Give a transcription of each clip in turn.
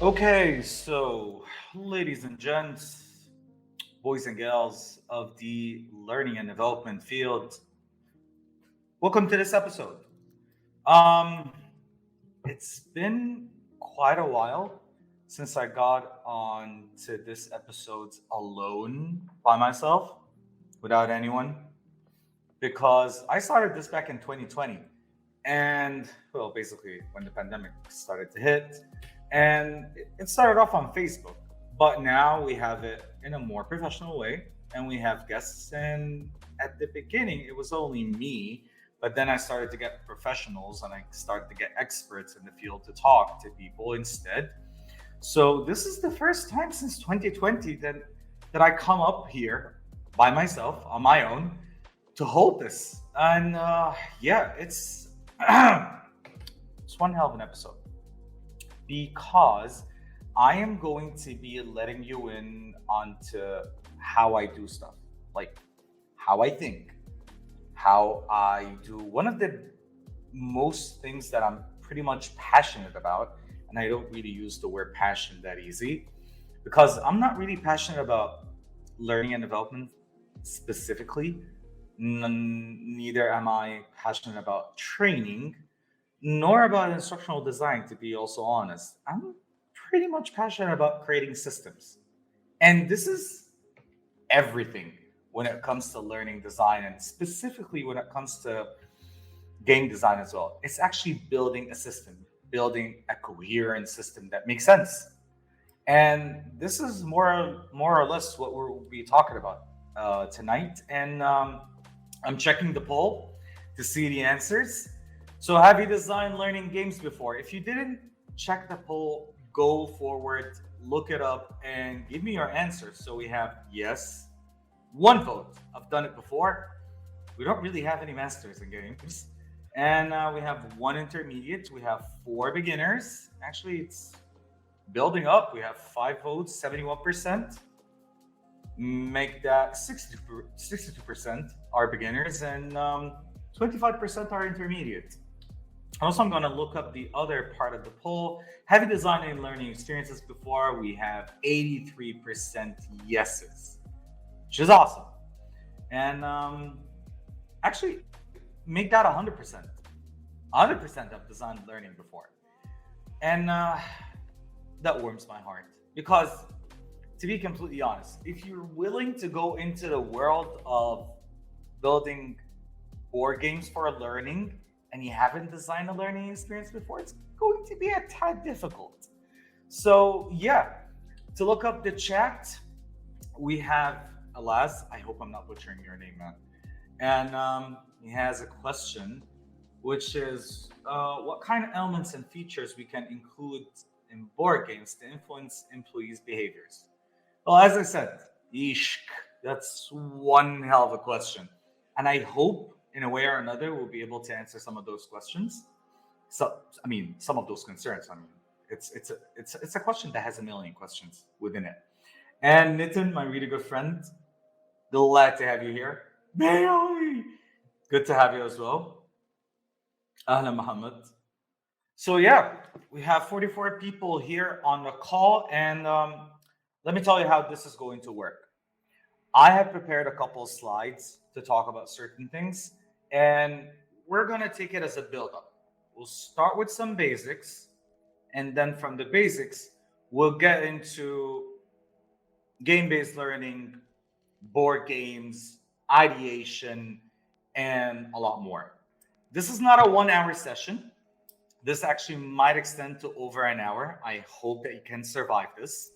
Okay, so ladies and gents, boys and girls of the learning and development field, welcome to this episode. Um, it's been quite a while since I got on to this episode alone by myself, without anyone, because I started this back in 2020. And, well, basically, when the pandemic started to hit, and it started off on Facebook, but now we have it in a more professional way, and we have guests. And at the beginning, it was only me, but then I started to get professionals and I started to get experts in the field to talk to people instead. So this is the first time since 2020 that I come up here by myself on my own to hold this. And yeah, it's it's one hell of an episode because I am going to be letting you in onto how I do stuff, like how I think, how I do one of the most things that I'm pretty much passionate about. And I don't really use the word passion that easy because I'm not really passionate about learning and development specifically. Neither am I passionate about training, nor about instructional design, to be also honest. I'm pretty much passionate about creating systems. And this is everything when it comes to learning design, and specifically when it comes to game design as well. It's actually building a system, building a coherent system that makes sense. And this is more or less what we'll be talking about tonight. And I'm checking the poll to see the answers. So, have you designed learning games before? If you didn't check the poll, go forward, look it up, and give me your answers. So we have yes, one vote. I've done it before. We don't really have any masters in games. And we have one intermediate. We have four beginners. Actually, it's building up. We have five votes, 71%. Make that 62% are beginners, and 25% are intermediate. Also, I'm going to look up the other part of the poll. Have you designed any learning experiences before? We have 83% yeses, which is awesome. And actually, make that 100%. 100% have designed learning before. And that warms my heart because, to be completely honest, if you're willing to go into the world of building board games for learning and you haven't designed a learning experience before, it's going to be a tad difficult. So yeah, to look up the chat, we have Alas. I hope I'm not butchering your name, man. And he has a question, which is what kind of elements and features we can include in board games to influence employees' behaviors? Well, as I said, yeesh, that's one hell of a question. And I hope in a way or another we'll be able to answer some of those questions. So I mean some of those concerns. I mean it's a question that has a million questions within it. And Nitin, my really good friend, glad to have you here. Bailey! Good to have you as well. Ahlan Muhammad. So yeah, we have 44 people here on the call, and let me tell you how this is going to work. I have prepared a couple of slides to talk about certain things, and we're going to take it as a build up. We'll start with some basics, and then from the basics, we'll get into game based learning, board games, ideation, and a lot more. This is not a 1 hour session. This actually might extend to over an hour. I hope that you can survive this.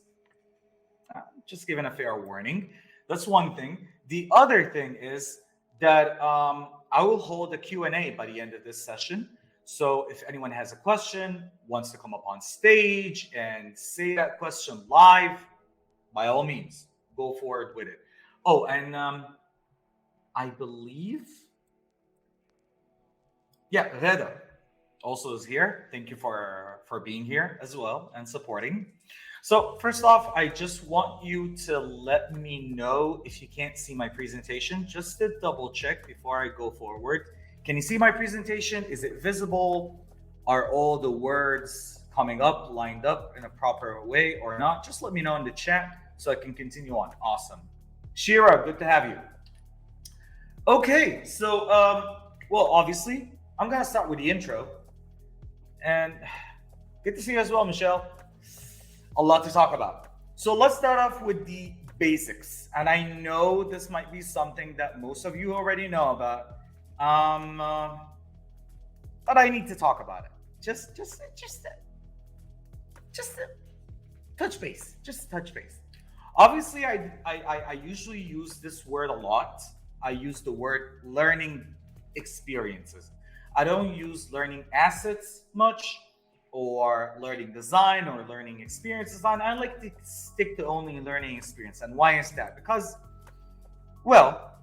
Just giving a fair warning. That's one thing. The other thing is that I will hold a Q&A by the end of this session. So if anyone has a question, wants to come up on stage and say that question live, by all means, go forward with it. Oh, and I believe, yeah, Reda also is here. Thank you for being here as well and supporting. So first off, I just want you to let me know if you can't see my presentation, just to double check before I go forward. Can you see my presentation? Is it visible? Are all the words coming up, lined up in a proper way or not, just let me know in the chat so I can continue on. Awesome. Shira, good to have you. Okay, so well, obviously, I'm gonna start with the intro, and good to see you as well, Michelle. A lot to talk about. So let's start off with the basics, and I know this might be something that most of you already know about, um, uh, but I need to talk about it. Just touch base. Just touch base. Obviously, I usually use this word a lot. I use the word learning experiences. I don't use learning assets much, or learning design, or learning experience design. I like to stick to only learning experience. And why is that? Because, well,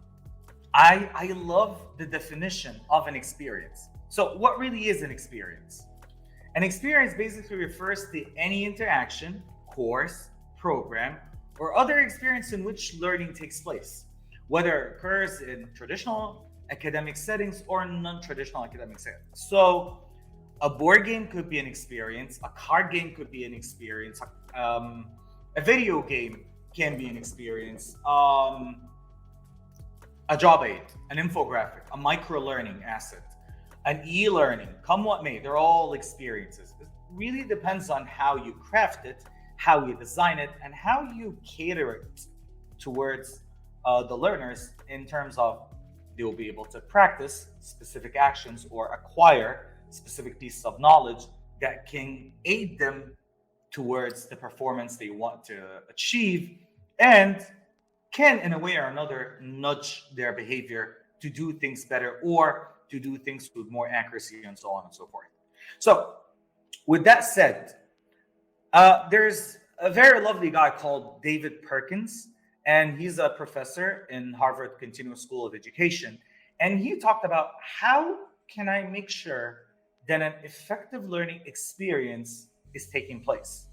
I love the definition of an experience. So, what really is an experience? An experience basically refers to any interaction, course, program, or other experience in which learning takes place, whether it occurs in traditional academic settings or non-traditional academic settings. So, a board game could be an experience, a card game could be an experience, a video game can be an experience, a job aid, an infographic, a micro learning asset, an e-learning, come what may, they're all experiences. It really depends on how you craft it, how you design it, and how you cater it towards the learners in terms of they'll be able to practice specific actions or acquire specific pieces of knowledge that can aid them towards the performance they want to achieve, and can, in a way or another, nudge their behavior to do things better or to do things with more accuracy and so on and so forth. So, with that said, there's a very lovely guy called David Perkins, and he's a professor in Harvard Continuing School of Education. And he talked about how can I make sure that an effective learning experience is taking place?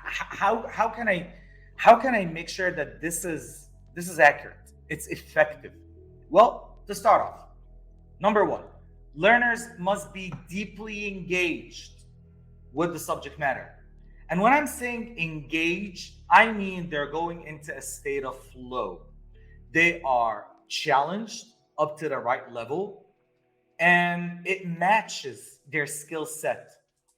How can I make sure that this is accurate? It's effective. Well, to start off, number one, learners must be deeply engaged with the subject matter. And when I'm saying engage, I mean they're going into a state of flow. They are challenged up to the right level, and it matches their skill set,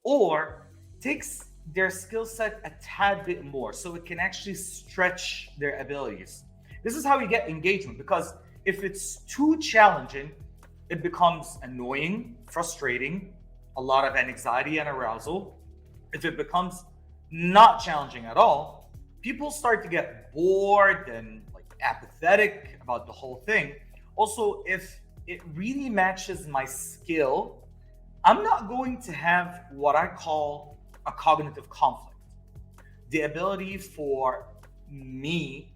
or takes their skill set a tad bit more so it can actually stretch their abilities. This is how you get engagement, because if it's too challenging, it becomes annoying, frustrating, a lot of anxiety and arousal. If it becomes not challenging at all, people start to get bored and like apathetic about the whole thing. Also, if it really matches my skill, I'm not going to have what I call a cognitive conflict. The ability for me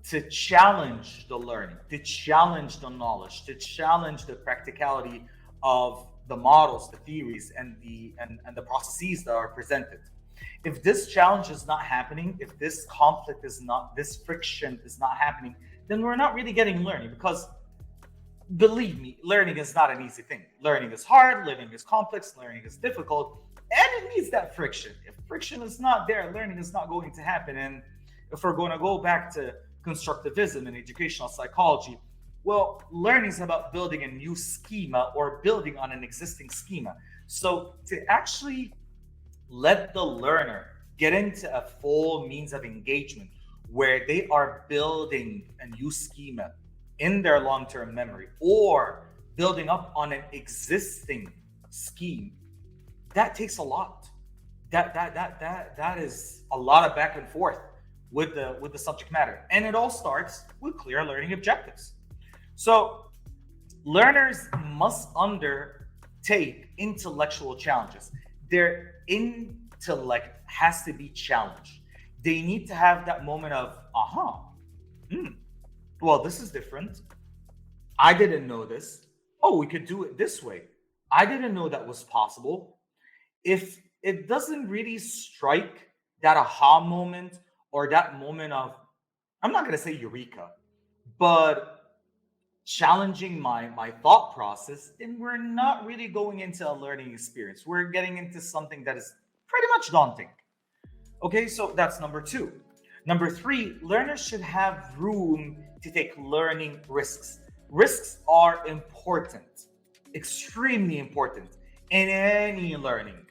to challenge the learning, to challenge the knowledge, to challenge the practicality of the models, the theories, and the processes that are presented. If this challenge is not happening, if this conflict is not, this friction is not happening, then we're not really getting learning, because believe me, learning is not an easy thing. Learning is hard, learning is complex, learning is difficult, and it needs that friction. If friction is not there, learning is not going to happen. And if we're going to go back to constructivism and educational psychology, well, learning is about building a new schema or building on an existing schema. So to actually let the learner get into a full means of engagement where they are building a new schema in their long-term memory or building up on an existing scheme, that takes a lot. That is a lot of back and forth with the subject matter, and it all starts with clear learning objectives. So learners must undertake intellectual challenges. Their intellect has to be challenged. They need to have that moment of well, this is different. I didn't know this. Oh, we could do it this way. I didn't know that was possible. If it doesn't really strike that aha moment, or that moment of, I'm not going to say eureka, but challenging my thought process, then we're not really going into a learning experience. We're getting into something that is pretty much daunting. Okay, so that's number two. Number three, learners should have room to take learning risks. Risks are important, extremely important in any learning,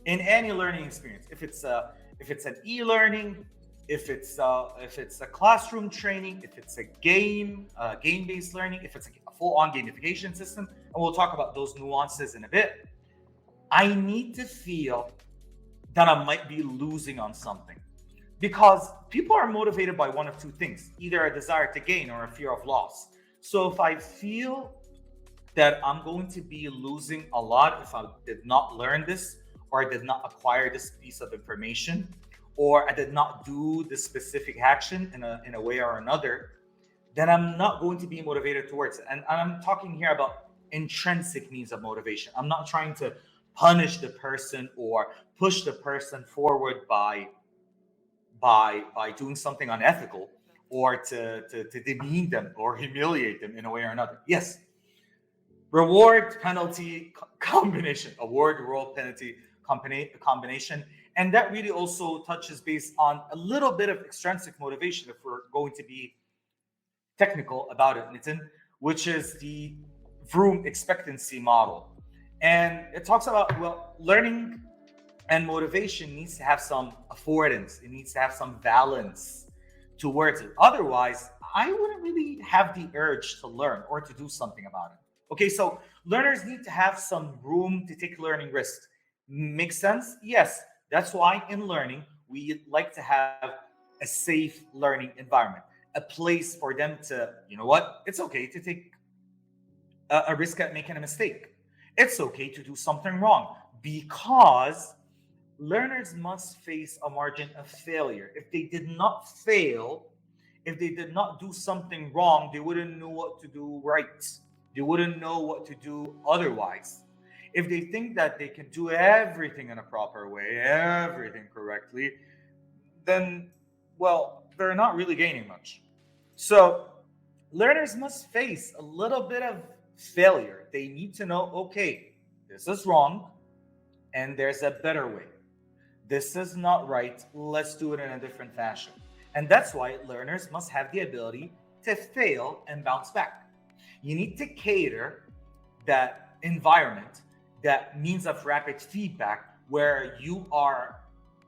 in any learning experience. If it's an e-learning, if it's a classroom training, if it's a game-based learning, if it's a full-on gamification system, and we'll talk about those nuances in a bit. I need to feel that I might be losing on something. Because people are motivated by one of two things, either a desire to gain or a fear of loss. So if I feel that I'm going to be losing a lot if I did not learn this, or I did not acquire this piece of information, or I did not do this specific action in a way or another, then I'm not going to be motivated towards it. And I'm talking here about intrinsic means of motivation. I'm not trying to punish the person or push the person forward by doing something unethical, or to demean them or humiliate them in a way or another. Yes, reward penalty combination, award reward penalty combination, and that really also touches base on a little bit of extrinsic motivation, if we're going to be technical about it, Nitin, which is the Vroom expectancy model. And it talks about, well, learning and motivation needs to have some affordance. It needs to have some balance towards it. Otherwise, I wouldn't really have the urge to learn or to do something about it. Okay, so learners need to have some room to take learning risks. Makes sense? Yes. That's why in learning, we like to have a safe learning environment, a place for them to, you know what? It's okay to take a risk at making a mistake. It's okay to do something wrong, because learners must face a margin of failure. If they did not fail, if they did not do something wrong, they wouldn't know what to do right. They wouldn't know what to do otherwise. If they think that they can do everything in a proper way, everything correctly, then, well, they're not really gaining much. So, learners must face a little bit of failure. They need to know, okay, this is wrong, and there's a better way. This is not right. Let's do it in a different fashion. And that's why learners must have the ability to fail and bounce back. You need to cater that environment, that means of rapid feedback, where you are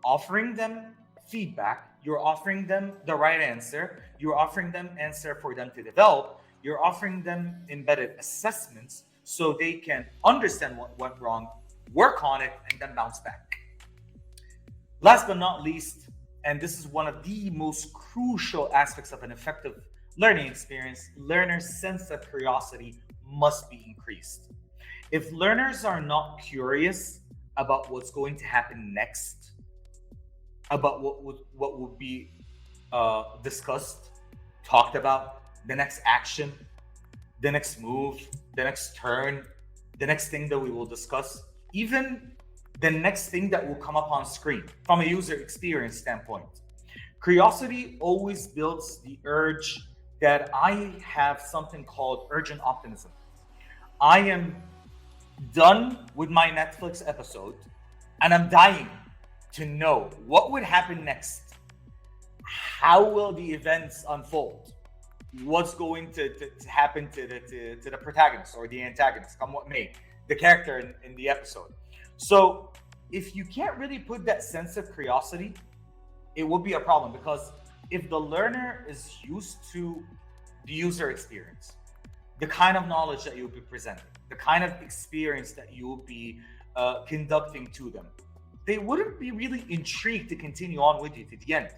offering them feedback, you're offering them the right answer, you're offering them answer for them to develop, you're offering them embedded assessments so they can understand what went wrong, work on it, and then bounce back. Last but not least, and this is one of the most crucial aspects of an effective learning experience, learners' sense of curiosity must be increased. If learners are not curious about what's going to happen next, about what would be discussed, talked about, the next action, the next move, the next turn, the next thing that we will discuss, even the next thing that will come up on screen from a user experience standpoint. Curiosity always builds the urge that I have something called urgent optimism. I am done with my Netflix episode and I'm dying to know what would happen next. How will the events unfold? What's going to happen to the protagonist or the antagonist, come what may, the character in the episode. So if you can't really put that sense of curiosity, it would be a problem, because if the learner is used to the user experience, the kind of knowledge that you'll be presenting, the kind of experience that you'll be conducting to them, they wouldn't be really intrigued to continue on with you to the end.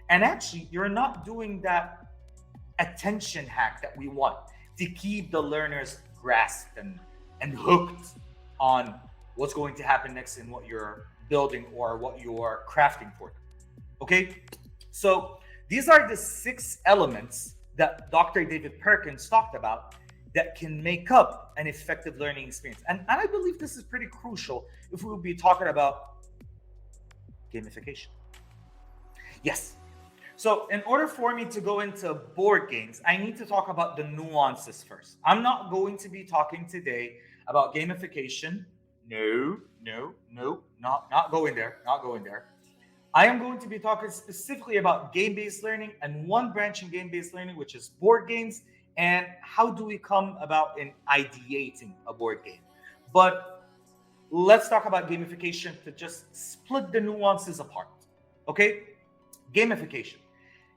And actually, you're not doing that attention hack that we want to keep the learners grasped and hooked on what's going to happen next in what you're building or what you're crafting for them. Okay? So these are the 6 elements that Dr. David Perkins talked about that can make up an effective learning experience. And I believe this is pretty crucial if we will be talking about gamification. Yes. So, in order for me to go into board games, I need to talk about the nuances first. I'm not going to be talking today about gamification. No, no, no, not going there, not going there. I am going to be talking specifically about game-based learning and one branch in game-based learning, which is board games, and how do we come about in ideating a board game. But let's talk about gamification to just split the nuances apart. Okay? Gamification.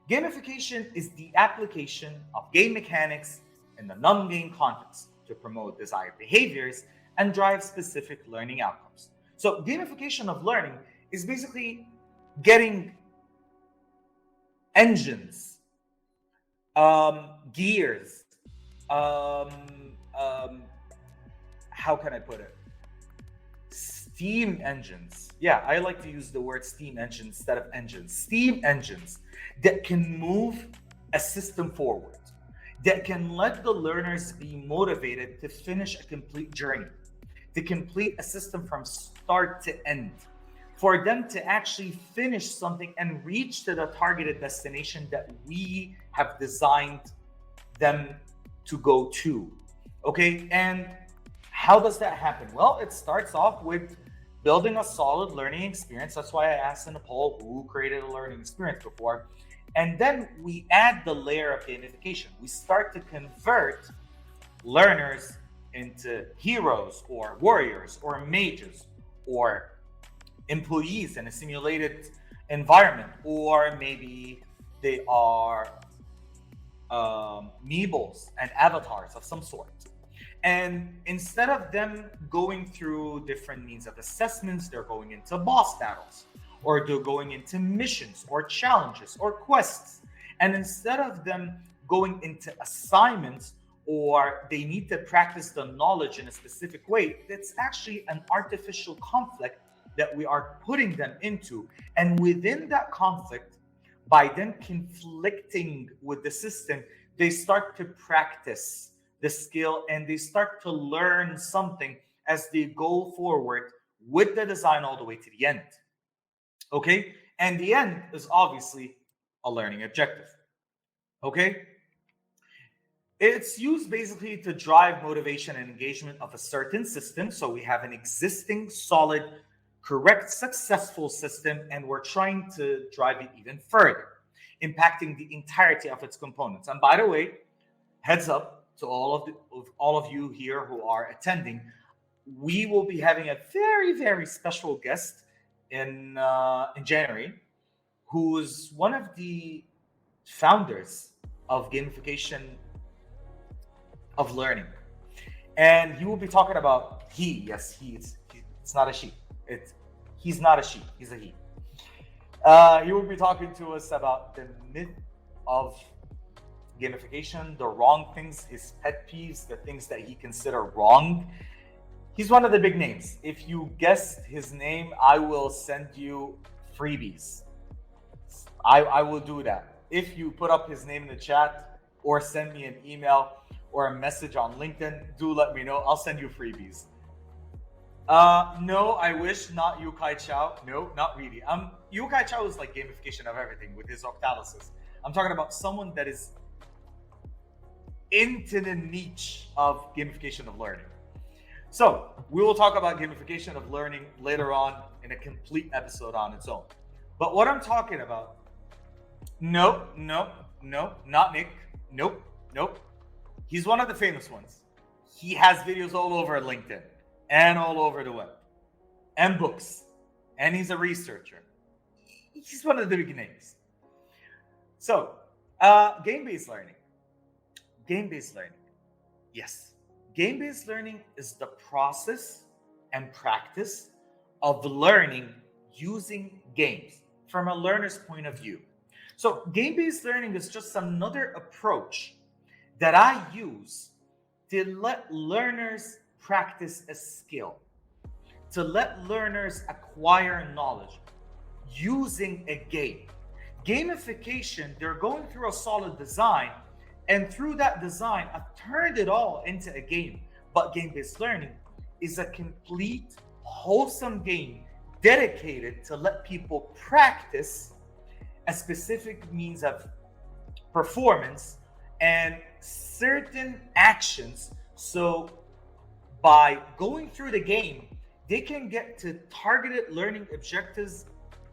Gamification is the application of game mechanics in the non-game context to promote desired behaviors and drive specific learning outcomes. So gamification of learning is basically getting engines, gears, um, um, how can I put it? Steam engines. Yeah, I like to use the word steam engine instead of engines. Steam engines that can move a system forward, that can let the learners be motivated to finish a complete journey, to complete a system from start to end, for them to actually finish something and reach to the targeted destination that we have designed them to go to. Okay, and how does that happen? Well, it starts off with building a solid learning experience. That's why I asked in the poll who created a learning experience before. And then we add the layer of gamification. We start to convert learners into heroes or warriors or mages or employees in a simulated environment, or maybe they are meebles and avatars of some sort. And instead of them going through different means of assessments, they're going into boss battles, or they're going into missions or challenges or quests. And instead of them going into assignments, or they need to practice the knowledge in a specific way, that's actually an artificial conflict that we are putting them into. And within that conflict, by them conflicting with the system, they start to practice the skill and they start to learn something as they go forward with the design all the way to the end. Okay? And the end is obviously a learning objective. Okay? It's used basically to drive motivation and engagement of a certain system. So we have an existing, solid, correct, successful system, and we're trying to drive it even further, impacting the entirety of its components. And by the way, heads up to all of you here who are attending, we will be having a very, very special guest in January, who's one of the founders of gamification of learning. And he will be talking about it's not a she. He's not a she, he's a he. He will be talking to us about the myth of gamification, the wrong things, his pet peeves, the things that he consider wrong. He's one of the big names. If you guessed his name, I will send you freebies. I will do that. If you put up his name in the chat or send me an email or a message on LinkedIn, do let me know. I'll send you freebies. No, I wish not Yu Kai Chao. No, not really. Yu Kai Chao is like gamification of everything with his octalysis. I'm talking about someone that is into the niche of gamification of learning. So we will talk about gamification of learning later on in a complete episode on its own. But what I'm talking about, no, not Nick. Nope. He's one of the famous ones. He has videos all over LinkedIn and all over the web and books, and he's a researcher. He's one of the big names. So, game-based learning. Game-based learning. Yes. Game-based learning is the process and practice of learning using games from a learner's point of view. So game-based learning is just another approach that I use to let learners practice a skill, to let learners acquire knowledge using a game. Gamification, they're going through a solid design, and through that design, I've turned it all into a game. But game-based learning is a complete, wholesome game dedicated to let people practice a specific means of performance and certain actions. So by going through the game, they can get to targeted learning objectives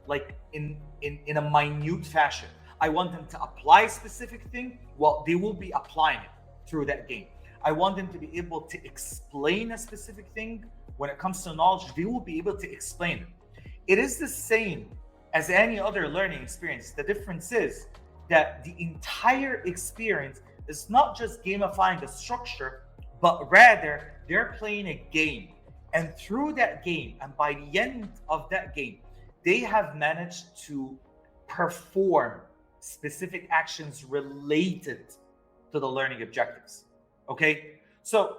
like in a minute fashion. I want them to apply a specific thing. Well, they will be applying it through that game. I want them to be able to explain a specific thing. When it comes to knowledge, they will be able to explain it. It is the same as any other learning experience. The difference is that the entire experience is not just gamifying the structure, but rather they're playing a game. And through that game, and by the end of that game, they have managed to perform specific actions related to the learning objectives. Okay? So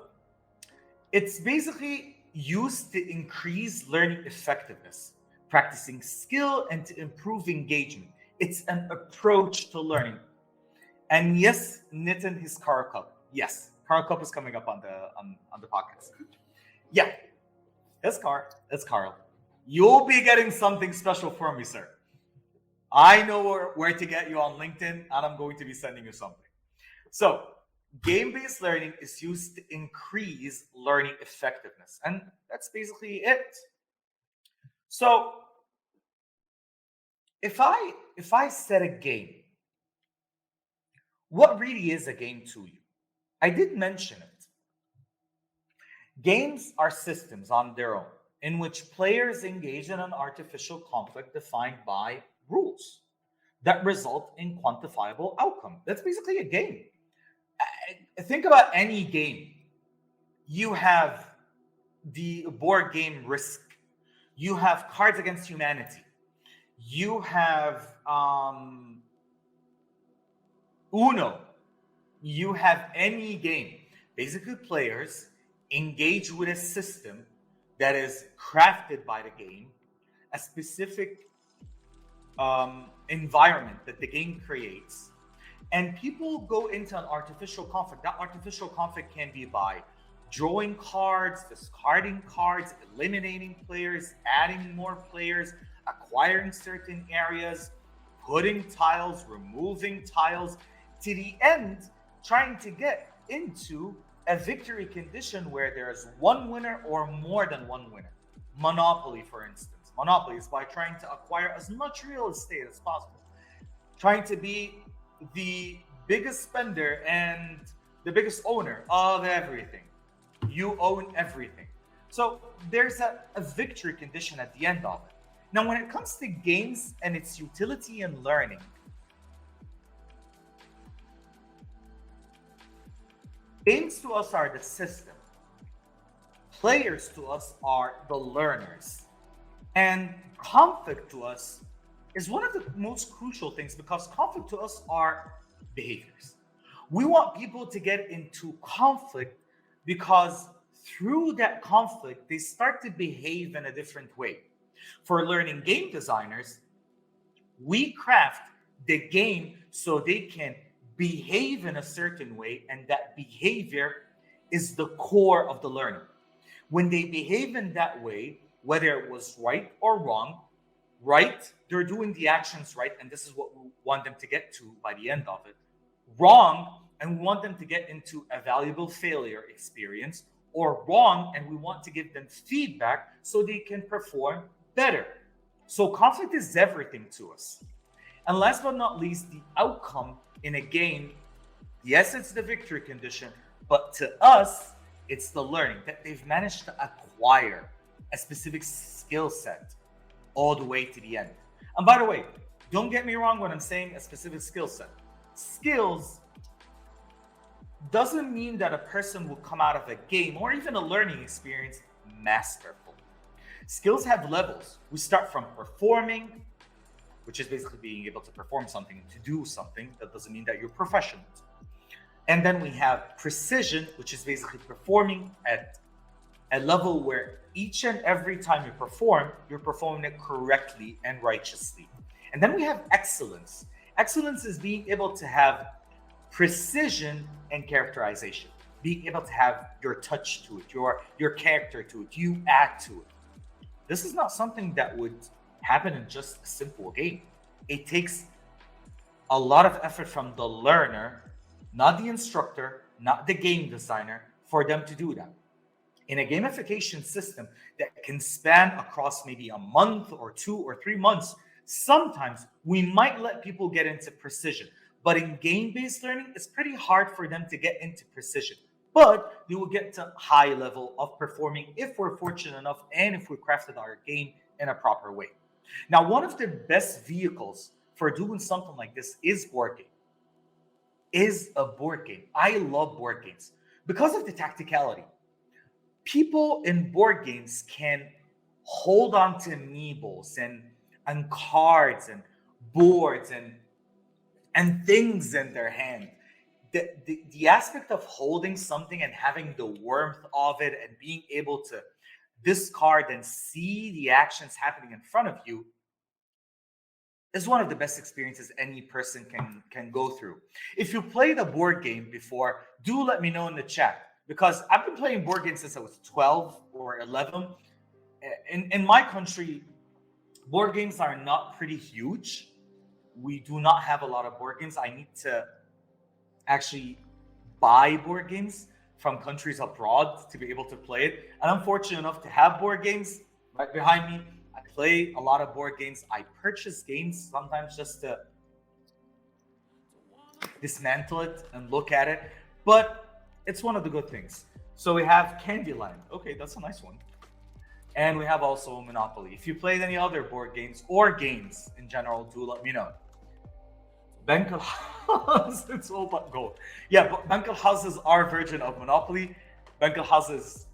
it's basically used to increase learning effectiveness, practicing skill, and to improve engagement. It's an approach to learning. And yes, Nitin, his Carl Cup. Yes, Carl Cup is coming up on the podcast. Yeah, that's Carl. That's Carl. You'll be getting something special for me, sir. I know where to get you on LinkedIn, and I'm going to be sending you something. So, game-based learning is used to increase learning effectiveness, and that's basically it. So, if I set a game, what really is a game to you? I did mention it. Games are systems on their own in which players engage in an artificial conflict defined by rules that result in quantifiable outcome. That's basically a game. Think about any game. You have the board game Risk. You have Cards Against Humanity. You have Uno. You have any game. Basically, players engage with a system that is crafted by the game, a specific environment that the game creates, and people go into an artificial conflict. That artificial conflict can be by drawing cards, discarding cards, eliminating players, adding more players, acquiring certain areas, putting tiles, removing tiles, to the end, trying to get into a victory condition where there's one winner or more than one winner. Monopoly, for instance. Monopoly is by trying to acquire as much real estate as possible, trying to be the biggest spender and the biggest owner of everything. You own everything. So there's a victory condition at the end of it. Now, when it comes to games and its utility in learning, games to us are the system. Players to us are the learners. And conflict to us is one of the most crucial things, because conflict to us are behaviors. We want people to get into conflict because through that conflict, they start to behave in a different way. For learning game designers, we craft the game so they can behave in a certain way, and that behavior is the core of the learning. When they behave in that way, whether it was right or wrong, right, they're doing the actions right, and this is what we want them to get to by the end of it. Wrong, and we want them to get into a valuable failure experience, or wrong, and we want to give them feedback so they can perform better. So conflict is everything to us. And last but not least, the outcome in a game, yes, it's the victory condition, but to us, it's the learning that they've managed to acquire a specific skill set all the way to the end. And by the way, don't get me wrong when I'm saying a specific skill set. Skills doesn't mean that a person will come out of a game or even a learning experience masterful. Skills have levels. We start from performing, which is basically being able to perform something, to do something. That doesn't mean that you're professional. And then we have precision, which is basically performing at a level where each and every time you perform, you're performing it correctly and righteously. And then we have excellence. Excellence is being able to have precision and characterization, being able to have your touch to it, your character to it, you add to it. This is not something that would happen in just a simple game. It takes a lot of effort from the learner, not the instructor, not the game designer, for them to do that. In a gamification system that can span across maybe a month or 2 or 3 months, sometimes we might let people get into precision. But in game-based learning, it's pretty hard for them to get into precision. But they will get to high level of performing if we're fortunate enough and if we crafted our game in a proper way. Now, one of the best vehicles for doing something like this is board game. Is a board game. I love board games because of the tacticality. People in board games can hold on to meeples and cards and boards and things in their hand. The aspect of holding something and having the warmth of it and being able to discard and see the actions happening in front of you is one of the best experiences any person can go through. If you played a board game before, do let me know in the chat because I've been playing board games since I was 12 or 11. In my country, board games are not pretty huge. We do not have a lot of board games. I need to actually buy board games from countries abroad to be able to play it. And I'm fortunate enough to have board games right behind me. I play a lot of board games. I purchase games sometimes just to dismantle it and look at it. But it's one of the good things. So we have Candyland. Okay, that's a nice one. And we have also Monopoly. If you played any other board games or games in general, do let me know. Bank of House, it's all about gold. Yeah, but Bank of House is our version of Monopoly. Bank of House is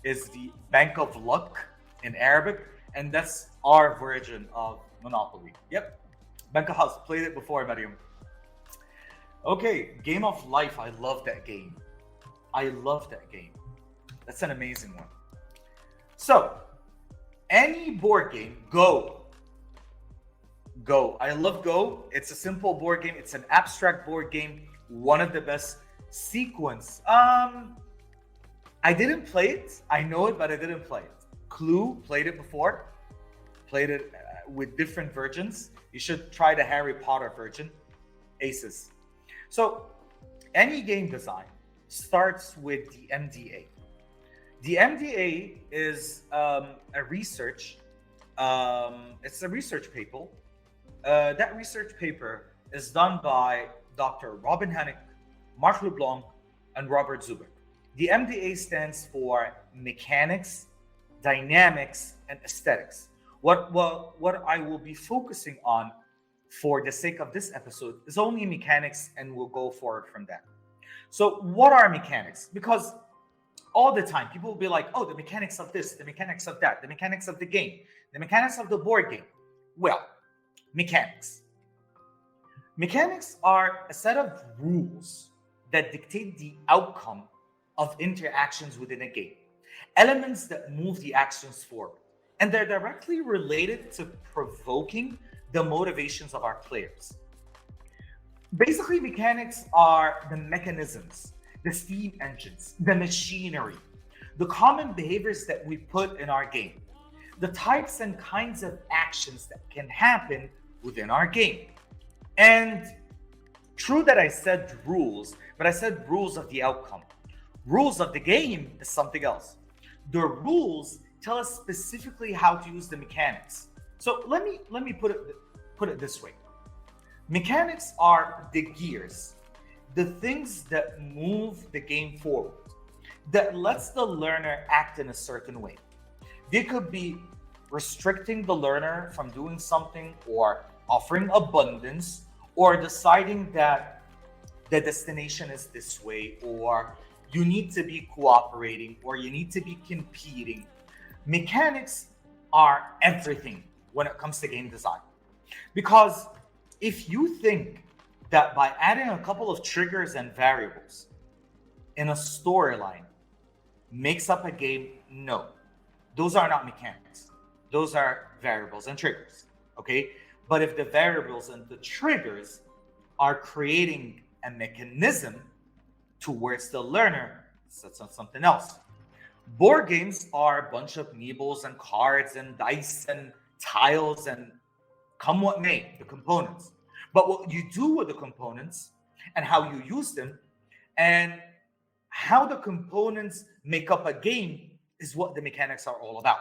the Bank of Luck in Arabic, and that's our version of Monopoly. Yep, Bank of House, played it before, Mariam. Okay, Game of Life, I love that game. I love that game. That's an amazing one. So, any board game, Go. Go. I love Go. It's a simple board game. It's an abstract board game. One of the best sequence. I didn't play it. I know it, but I didn't play it. Clue, played it before. Played it with different versions. You should try the Harry Potter version. Aces. So, any game design starts with the MDA. The MDA is a research. It's a research paper. That research paper is done by Dr. Robin Hennick, Mark LeBlanc, and Robert Zubik. The MDA stands for Mechanics, Dynamics, and Aesthetics. What I will be focusing on for the sake of this episode is only mechanics, and we'll go forward from that. So what are mechanics? Because all the time, people will be like, oh, the mechanics of this, the mechanics of that, the mechanics of the game, the mechanics of the board game. Well, mechanics. Mechanics are a set of rules that dictate the outcome of interactions within a game. Elements that move the actions forward. And they're directly related to provoking the motivations of our players. Basically, mechanics are the mechanisms, the steam engines, the machinery, the common behaviors that we put in our game, the types and kinds of actions that can happen within our game. And true that I said rules, but I said rules of the outcome. Rules of the game is something else. The rules tell us specifically how to use the mechanics. So let me put it this way. Mechanics are the gears, the things that move the game forward, that lets the learner act in a certain way. They could be restricting the learner from doing something, or offering abundance, or deciding that the destination is this way, or you need to be cooperating, or you need to be competing. Mechanics are everything when it comes to game design. Because if you think that by adding a couple of triggers and variables in a storyline makes up a game, no. Those are not mechanics. Those are variables and triggers, okay? But if the variables and the triggers are creating a mechanism towards the learner, that's something else. Board games are a bunch of meeples and cards and dice and tiles and come what may, the components. But what you do with the components and how you use them and how the components make up a game is what the mechanics are all about.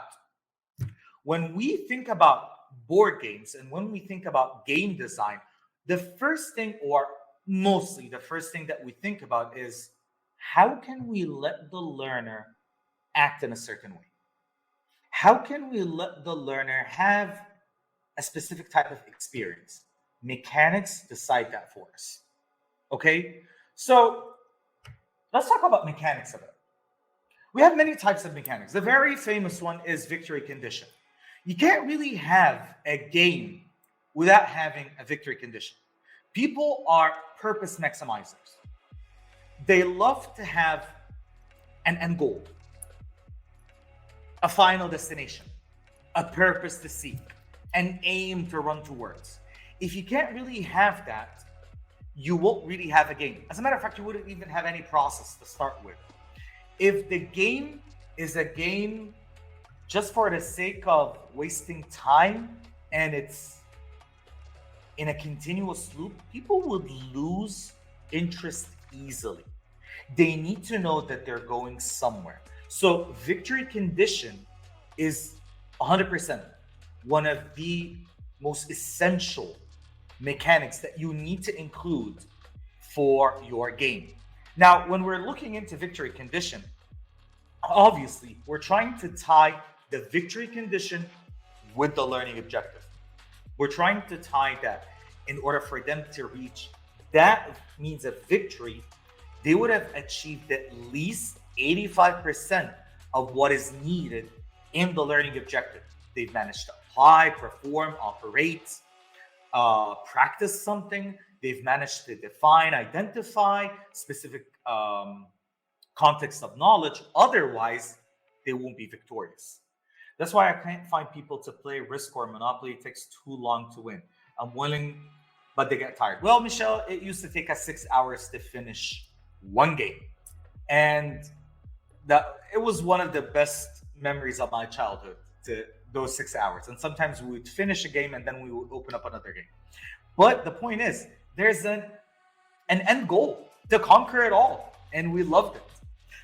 When we think about board games and when we think about game design, the first thing, or mostly the first thing that we think about is how can we let the learner act in a certain way? How can we let the learner have a specific type of experience? Mechanics decide that for us. Okay? So let's talk about mechanics a bit. We have many types of mechanics. The very famous one is victory condition. You can't really have a game without having a victory condition. People are purpose maximizers. They love to have an end goal, a final destination, a purpose to seek, an aim to run towards. If you can't really have that, you won't really have a game. As a matter of fact, you wouldn't even have any process to start with. If the game is a game just for the sake of wasting time and it's in a continuous loop, people would lose interest easily. They need to know that they're going somewhere. So victory condition is 100% one of the most essential mechanics that you need to include for your game. Now, when we're looking into victory condition, obviously we're trying to tie the victory condition with the learning objective. We're trying to tie that in order for them to reach that means of victory. They would have achieved at least 85% of what is needed in the learning objective. They've managed to apply, perform, operate, practice something. They've managed to define, identify specific context of knowledge. Otherwise, they won't be victorious. That's why I can't find people to play Risk or Monopoly. It takes too long to win. I'm willing, but they get tired. Well, Michelle, it used to take us 6 hours to finish one game. And it was one of the best memories of my childhood, to those 6 hours. And sometimes we would finish a game and then we would open up another game. But the point is, there's an end goal to conquer it all. And we loved it.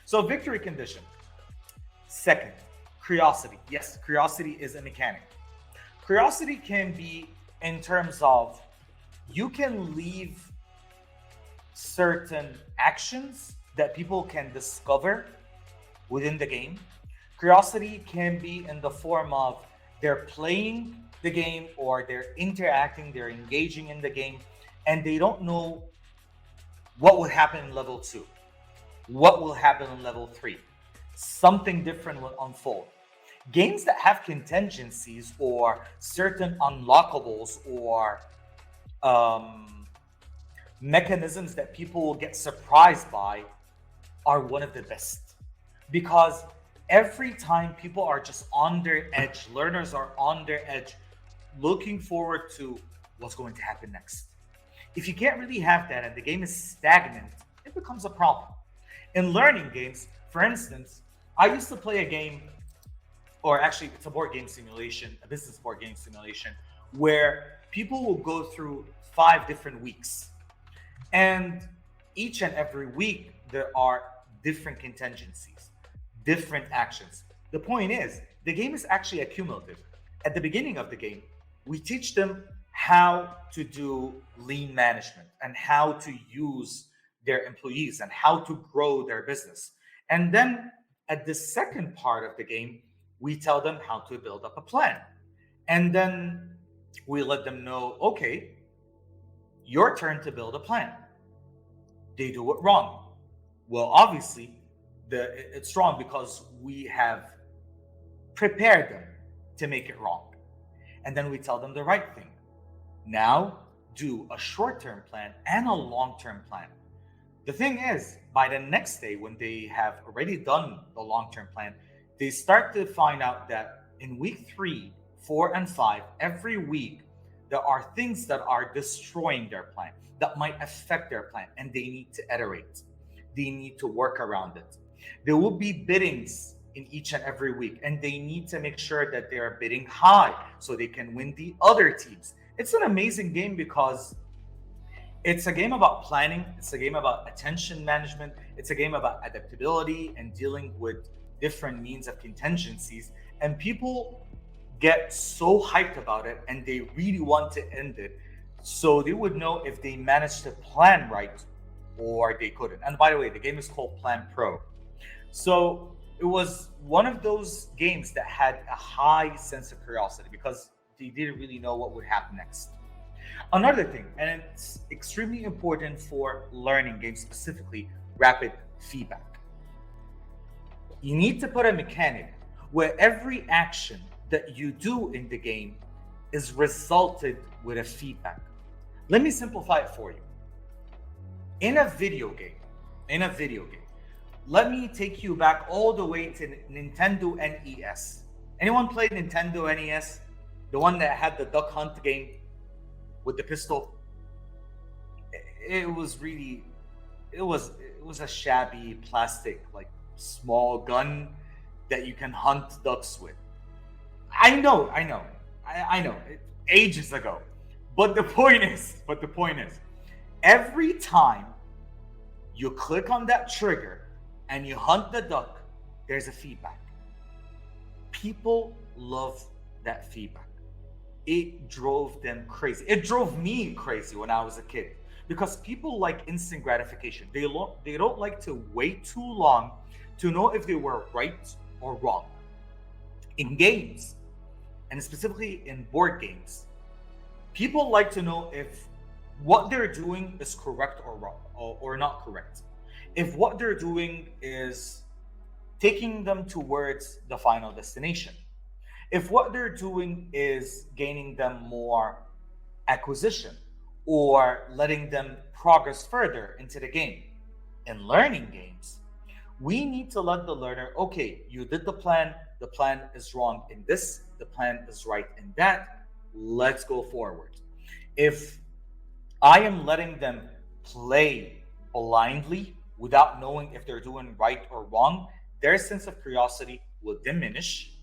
So victory condition. Second, curiosity. Yes, curiosity is a mechanic. Curiosity can be in terms of you can leave certain actions that people can discover within the game. Curiosity can be in the form of they're playing the game or they're interacting, they're engaging in the game, and they don't know what will happen in level 2, what will happen in level 3. Something different will unfold. Games that have contingencies or certain unlockables or mechanisms that people will get surprised by are one of the best, because every time people are just on their edge, learners are on their edge, looking forward to what's going to happen next. If you can't really have that and the game is stagnant, it becomes a problem. In learning games, for instance, I used to play a game, or actually it's a board game simulation, a business board game simulation, where people will go through 5 different weeks. And each and every week, there are different contingencies, different actions. The point is, the game is actually accumulative. At the beginning of the game, we teach them how to do lean management and how to use their employees and how to grow their business. And then at the second part of the game, we tell them how to build up a plan. And then we let them know, okay, your turn to build a plan. They do it wrong. Well, obviously, it's wrong because we have prepared them to make it wrong. And then we tell them the right thing. Now, do a short-term plan and a long-term plan. The thing is, by the next day, when they have already done the long-term plan, they start to find out that in week 3, 4, and 5, every week, there are things that are destroying their plan, that might affect their plan, and they need to iterate. They need to work around it. There will be biddings in each and every week, and they need to make sure that they are bidding high so they can win the other teams. It's an amazing game because It's a game about planning, it's a game about attention management, it's a game about adaptability and dealing with different means of contingencies. And people get so hyped about it and they really want to end it. So they would know if they managed to plan right or they couldn't. And by the way, the game is called Plan Pro. So it was one of those games that had a high sense of curiosity because they didn't really know what would happen next. Another thing, and it's extremely important for learning games, specifically rapid feedback. You need to put a mechanic where every action that you do in the game is resulted with a feedback. Let me simplify it for you. In a video game, in a video game, let me take you back all the way to Nintendo NES. Anyone played Nintendo NES? The one that had the Duck Hunt game with the pistol? It was really, it was a shabby plastic, like small gun that you can hunt ducks with. I know, ages ago. But the point is, every time you click on that trigger and you hunt the duck, there's a feedback. People love that feedback. It drove them crazy. It drove me crazy when I was a kid because people like instant gratification. They don't like to wait too long to know if they were right or wrong. In games, and specifically in board games, people like to know if what they're doing is correct or wrong or not correct. If what they're doing is taking them towards the final destination. If what they're doing is gaining them more acquisition or letting them progress further into the game. In learning games, we need to let the learner, okay, you did the plan is wrong in this, the plan is right in that, let's go forward. If I am letting them play blindly without knowing if they're doing right or wrong, their sense of curiosity will diminish,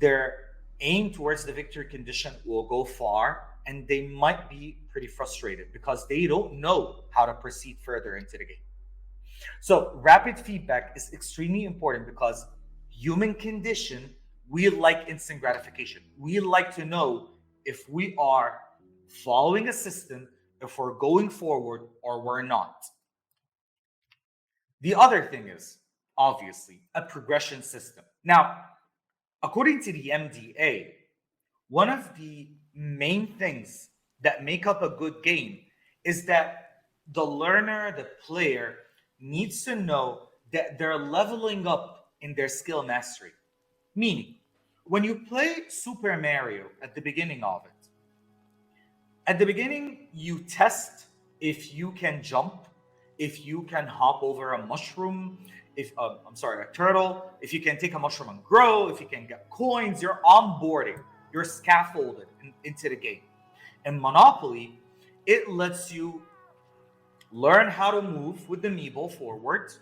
their aim towards the victory condition will go far, and they might be pretty frustrated because they don't know how to proceed further into the game. So rapid feedback is extremely important because human condition, we like instant gratification. We like to know if we are following a system, if we're going forward or we're not. The other thing is obviously a progression system. Now, according to the MDA, one of the main things that make up a good game is that the learner, the player, needs to know that they're leveling up in their skill mastery. Meaning, when you play Super Mario at the beginning of it, at the beginning, you test if you can jump, if you can hop over a mushroom, if I'm sorry, a turtle, if you can take a mushroom and grow, if you can get coins, you're onboarding, you're scaffolded into the game. And Monopoly, it lets you learn how to move with the Meeple forward.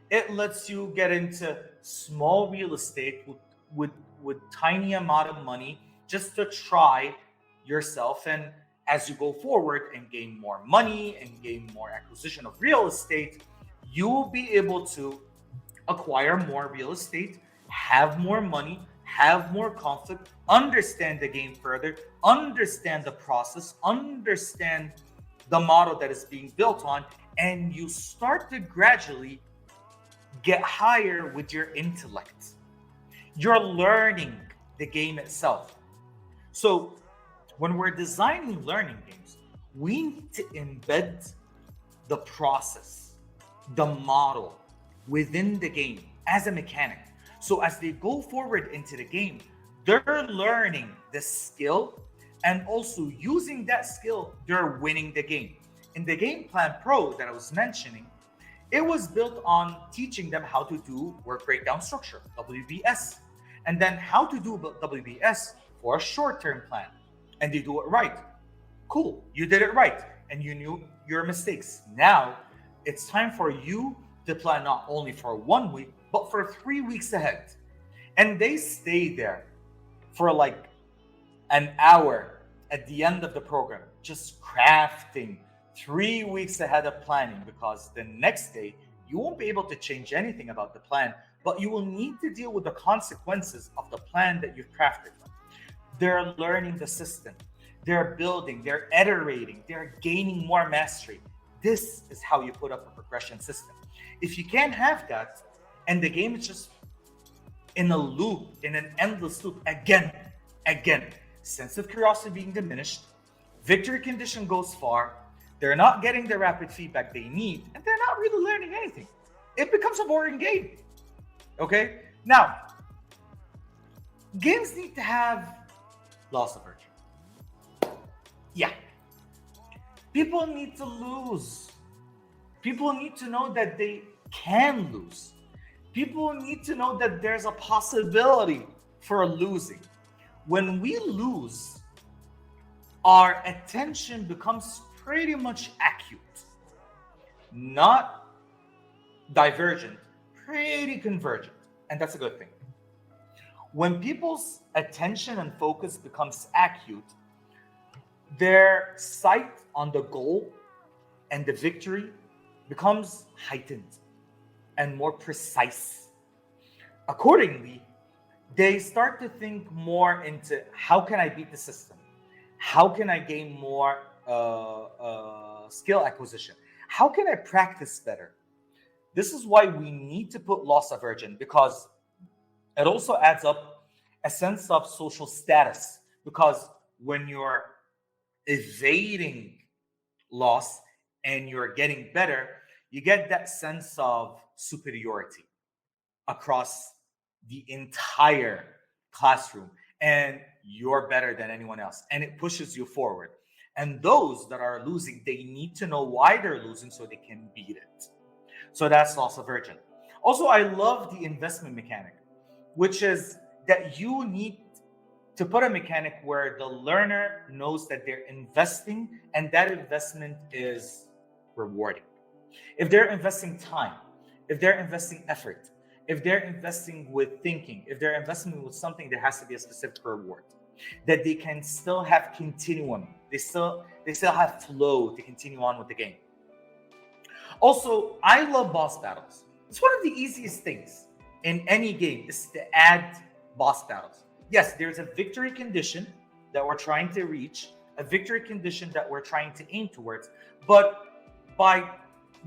It lets you get into small real estate with with tiny amount of money just to try yourself. And as you go forward and gain more money and gain more acquisition of real estate, you will be able to acquire more real estate, have more money, have more conflict, understand the game further, understand the process, understand the model that is being built on, and you start to gradually get higher with your intellect. You're learning the game itself. So when we're designing learning games, we need to embed the process, the model within the game as a mechanic. So as they go forward into the game, they're learning the skill, and also using that skill, they're winning the game. In the Game Plan Pro that I was mentioning, it was built on teaching them how to do work breakdown structure, WBS, and then how to do WBS for a short-term plan. And they do it right. Cool, you did it right, and you knew your mistakes. Now it's time for you to plan not only for 1 week, but for 3 weeks ahead. And they stay there for like an hour at the end of the program, just crafting 3 weeks ahead of planning, because the next day you won't be able to change anything about the plan, but you will need to deal with the consequences of the plan that you've crafted. They're learning the system, they're building, they're iterating, they're gaining more mastery. This is how you put up a progression system. If you can't have that, and the game is just in a loop, in an endless loop, again, sense of curiosity being diminished, victory condition goes far, they're not getting the rapid feedback they need, and they're not really learning anything. It becomes a boring game. Okay? Now, games need to have loss aversion. Yeah. People need to lose. People need to know that they can lose. People need to know that there's a possibility for losing. When we lose, our attention becomes pretty much acute, not divergent, pretty convergent. And that's a good thing. When people's attention and focus becomes acute, their sight on the goal and the victory becomes heightened and more precise. Accordingly, they start to think more into, how can I beat the system? How can I gain more skill acquisition? How can I practice better? This is why we need to put loss aversion, because it also adds up a sense of social status. Because when you're evading loss and you're getting better, you get that sense of superiority across the entire classroom, and you're better than anyone else, and it pushes you forward. And those that are losing, they need to know why they're losing so they can beat it. So that's loss aversion. Also, I love the investment mechanic, which is that you need to put a mechanic where the learner knows that they're investing, and that investment is rewarding. If they're investing time, if they're investing effort, if they're investing with thinking, if they're investing with something, there has to be a specific reward. That they can still have continuum. They still have flow to continue on with the game. Also, I love boss battles. It's one of the easiest things in any game is to add boss battles. Yes, there's a victory condition that we're trying to reach, a victory condition that we're trying to aim towards, but by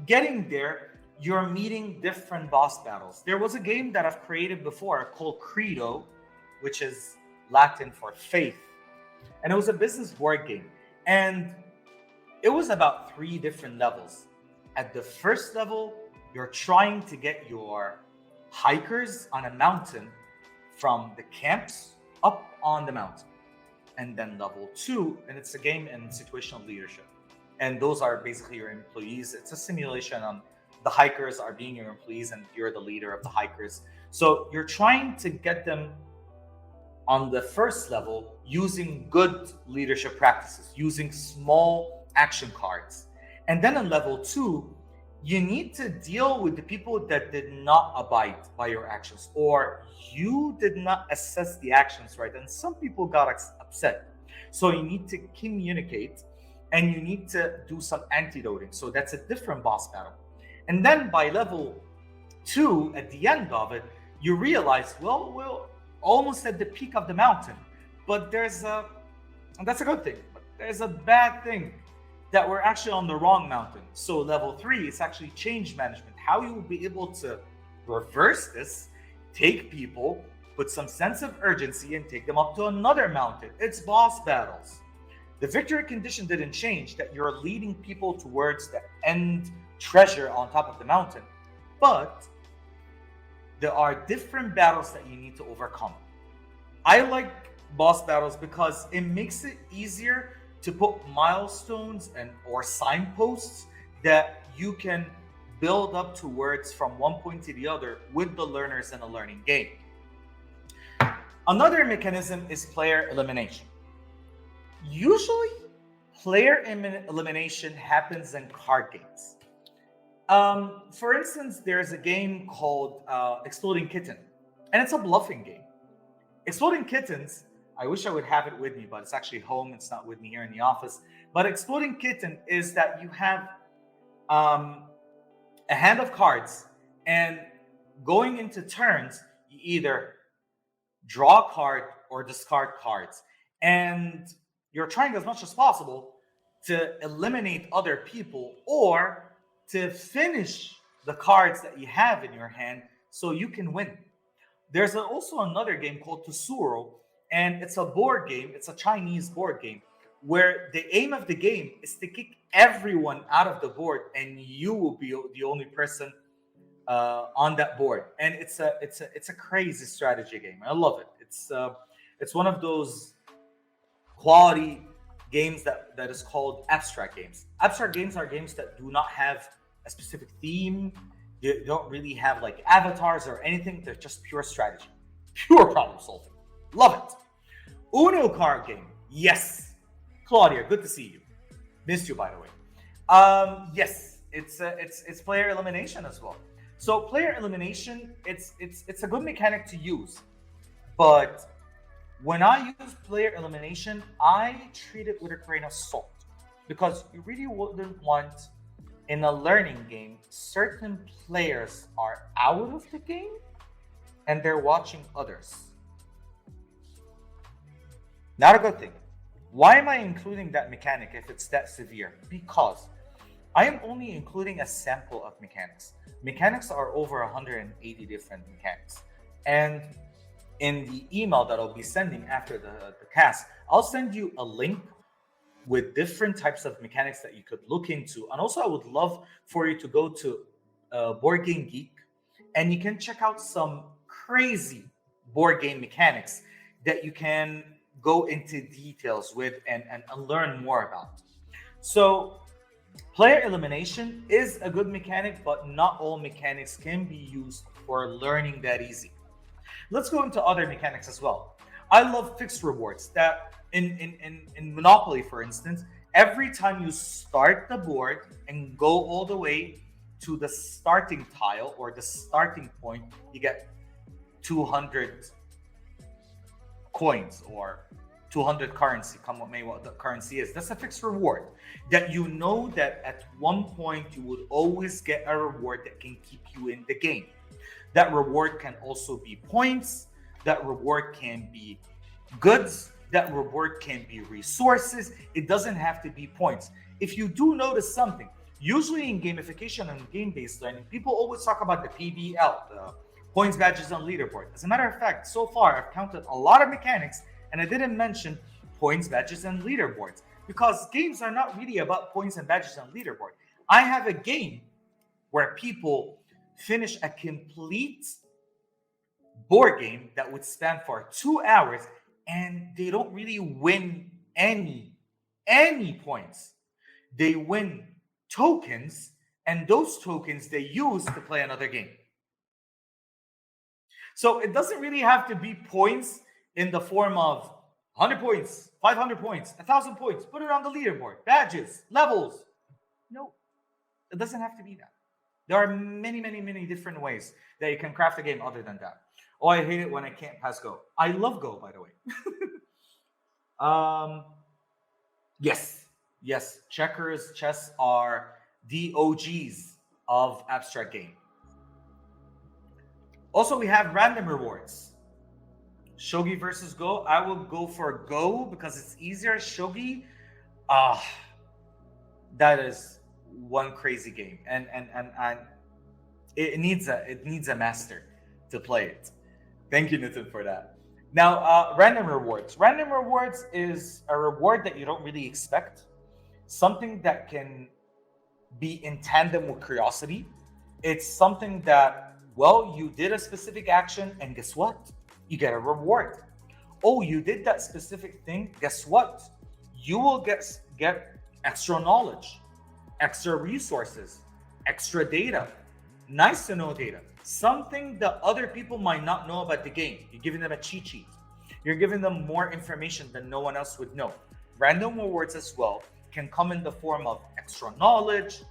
getting there, you're meeting different boss battles. There was a game that I've created before called Credo, which is Latin for faith. And it was a business board game. And it was about 3 different levels. At the first level, you're trying to get your hikers on a mountain from the camps up on the mountain. And then level 2, and it's a game in situational leadership. And those are basically your employees. It's a simulation on the hikers are being your employees and you're the leader of the hikers. So you're trying to get them on the first level using good leadership practices, using small action cards. And then in level 2, you need to deal with the people that did not abide by your actions, or you did not assess the actions right. And some people got upset. So you need to communicate and you need to do some antidoting. So that's a different boss battle. And then by level 2, at the end of it, you realize, well, we're almost at the peak of the mountain, but and that's a good thing, but there's a bad thing, that we're actually on the wrong mountain. So level 3 is actually change management. How you will be able to reverse this, take people, put some sense of urgency and take them up to another mountain. It's boss battles. The victory condition didn't change, that you're leading people towards the end treasure on top of the mountain. But there are different battles that you need to overcome. I like boss battles because it makes it easier to put milestones and or signposts that you can build up towards from one point to the other with the learners in a learning game. Another mechanism is player elimination. Usually, player elimination happens in card games. For instance, there's a game called Exploding Kitten, and it's a bluffing game. Exploding Kittens, I wish I would have it with me, but it's actually home. It's not with me here in the office. But Exploding Kitten is that you have um, a hand of cards, and going into turns, you either draw a card or discard cards. And you're trying as much as possible to eliminate other people or to finish the cards that you have in your hand so you can win. There's also another game called Tsuro, and it's a board game. It's a Chinese board game where the aim of the game is to kick everyone out of the board, and you will be the only person on that board. And it's a crazy strategy game. I love it. It's one of those quality games that is called abstract games. Abstract games are games that do not have a specific theme. They don't really have like avatars or anything. They're just pure strategy, pure problem solving. Love it. Uno card game. Yes. Claudia, good to see you. Missed you, by the way. Yes, it's player elimination as well. So player elimination, it's a good mechanic to use, but when I use player elimination, I treat it with a grain of salt because you really wouldn't want in a learning game certain players are out of the game and they're watching others. Not a good thing. Why am I including that mechanic if it's that severe? Because I am only including a sample of mechanics. Mechanics are over 180 different mechanics. And in the email that I'll be sending after the cast, I'll send you a link with different types of mechanics that you could look into. And also, I would love for you to go to Board Game Geek and you can check out some crazy board game mechanics that you can go into details with and learn more about. So player elimination is a good mechanic, but not all mechanics can be used for learning that easy. Let's go into other mechanics as well. I love fixed rewards that in Monopoly, for instance, every time you start the board and go all the way to the starting tile or the starting point, you get 200 coins or 200 currency, come what may, what the currency is. That's a fixed reward that you know that at one point you would always get a reward that can keep you in the game. That reward can also be points. That reward can be goods. That reward can be resources. It doesn't have to be points. If you do notice something, usually in gamification and game-based learning, people always talk about the PBL, the points, badges, and leaderboard. As a matter of fact, so far I've counted a lot of mechanics and I didn't mention points, badges, and leaderboards because games are not really about points and badges and leaderboard. I have a game where people finish a complete board game that would span for 2 hours and they don't really win any points. They win tokens, and those tokens they use to play another game. So it doesn't really have to be points in the form of 100 points, 500 points, 1,000 points. Put it on the leaderboard, badges, levels. No, it doesn't have to be that. There are many different ways that you can craft a game other than that. Oh, I hate it when I can't pass Go. I love Go, by the way. Yes. Checkers, chess are the OGs of abstract game. Also, we have random rewards. Shogi versus Go. I will go for Go because it's easier. Shogi, that is one crazy game, and it needs a master to play it. Thank you, Nitin, for that. Now, random rewards. Random rewards is a reward that you don't really expect, something that can be in tandem with curiosity. It's something that, well, you did a specific action, and guess what? You get a reward. Oh, you did that specific thing. Guess what? You will get extra knowledge, extra resources, extra data, nice to know data, something that other people might not know about the game. You're giving them a cheat sheet. You're giving them more information than no one else would know. Random rewards as well can come in the form of extra knowledge,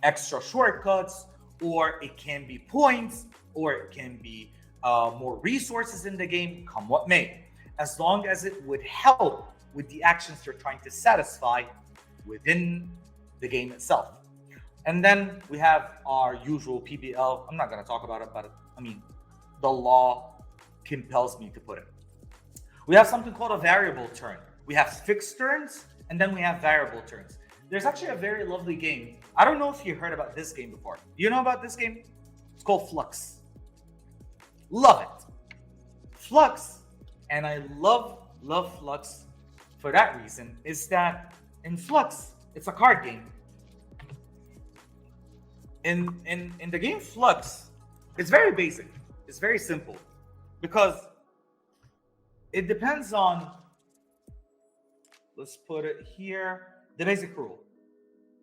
extra shortcuts, or it can be points, or it can be more resources in the game, come what may. as long as it would help with the actions you're trying to satisfy within the game itself. And then we have our usual PBL. I'm not going to talk about it, but I mean, the law compels me to put it. We have something called a variable turn. We have fixed turns, and then we have variable turns. There's actually a very lovely game. I don't know if you heard about this game before. You know about this game? It's called Flux. Love it. Flux, and I love Flux for that reason, is that in Flux, it's a card game. In the game Flux, it's very basic. It's very simple because it depends on, let's put it here, the basic rule.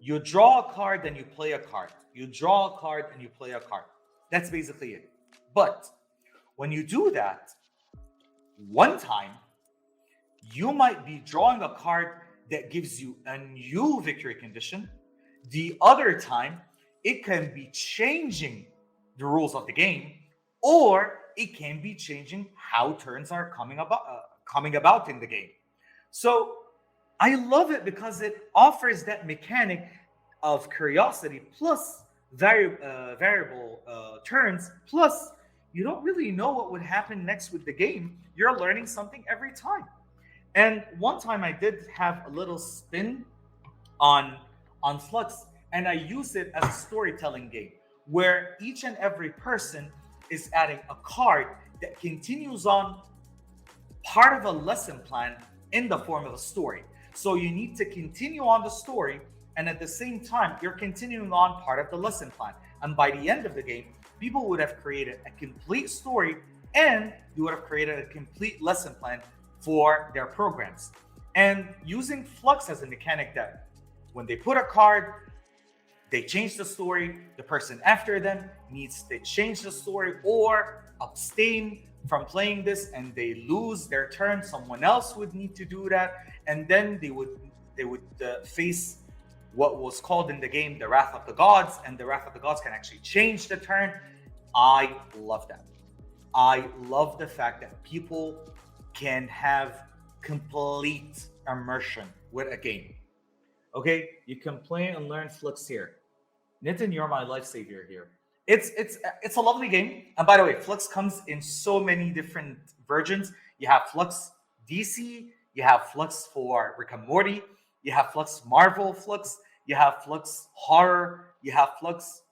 You draw a card, then you play a card. You draw a card and you play a card. That's basically it. But when you do that, one time, you might be drawing a card that gives you a new victory condition. The other time, it can be changing the rules of the game, or it can be changing how turns are coming about in the game. So I love it because it offers that mechanic of curiosity plus variable turns, plus you don't really know what would happen next with the game. You're learning something every time. And one time I did have a little spin on Flux, and I used it as a storytelling game where each and every person is adding a card that continues on part of a lesson plan in the form of a story. So you need to continue on the story, and at the same time, you're continuing on part of the lesson plan. And by the end of the game, people would have created a complete story, and you would have created a complete lesson plan for their programs. And using Flux as a mechanic that when they put a card, they change the story, the person after them needs to change the story or abstain from playing this, and they lose their turn. Someone else would need to do that, and then they would face what was called in the game the Wrath of the Gods, and the Wrath of the Gods can actually change the turn. I love that. I love the fact that people can have complete immersion with a game. Okay, you can play and learn Flux here. Nitin, you're my life savior here. It's a lovely game. And by the way, Flux comes in so many different versions. You have Flux DC, you have Flux for Rick and Morty, you have Flux Marvel Flux, you have Flux Horror, you have Flux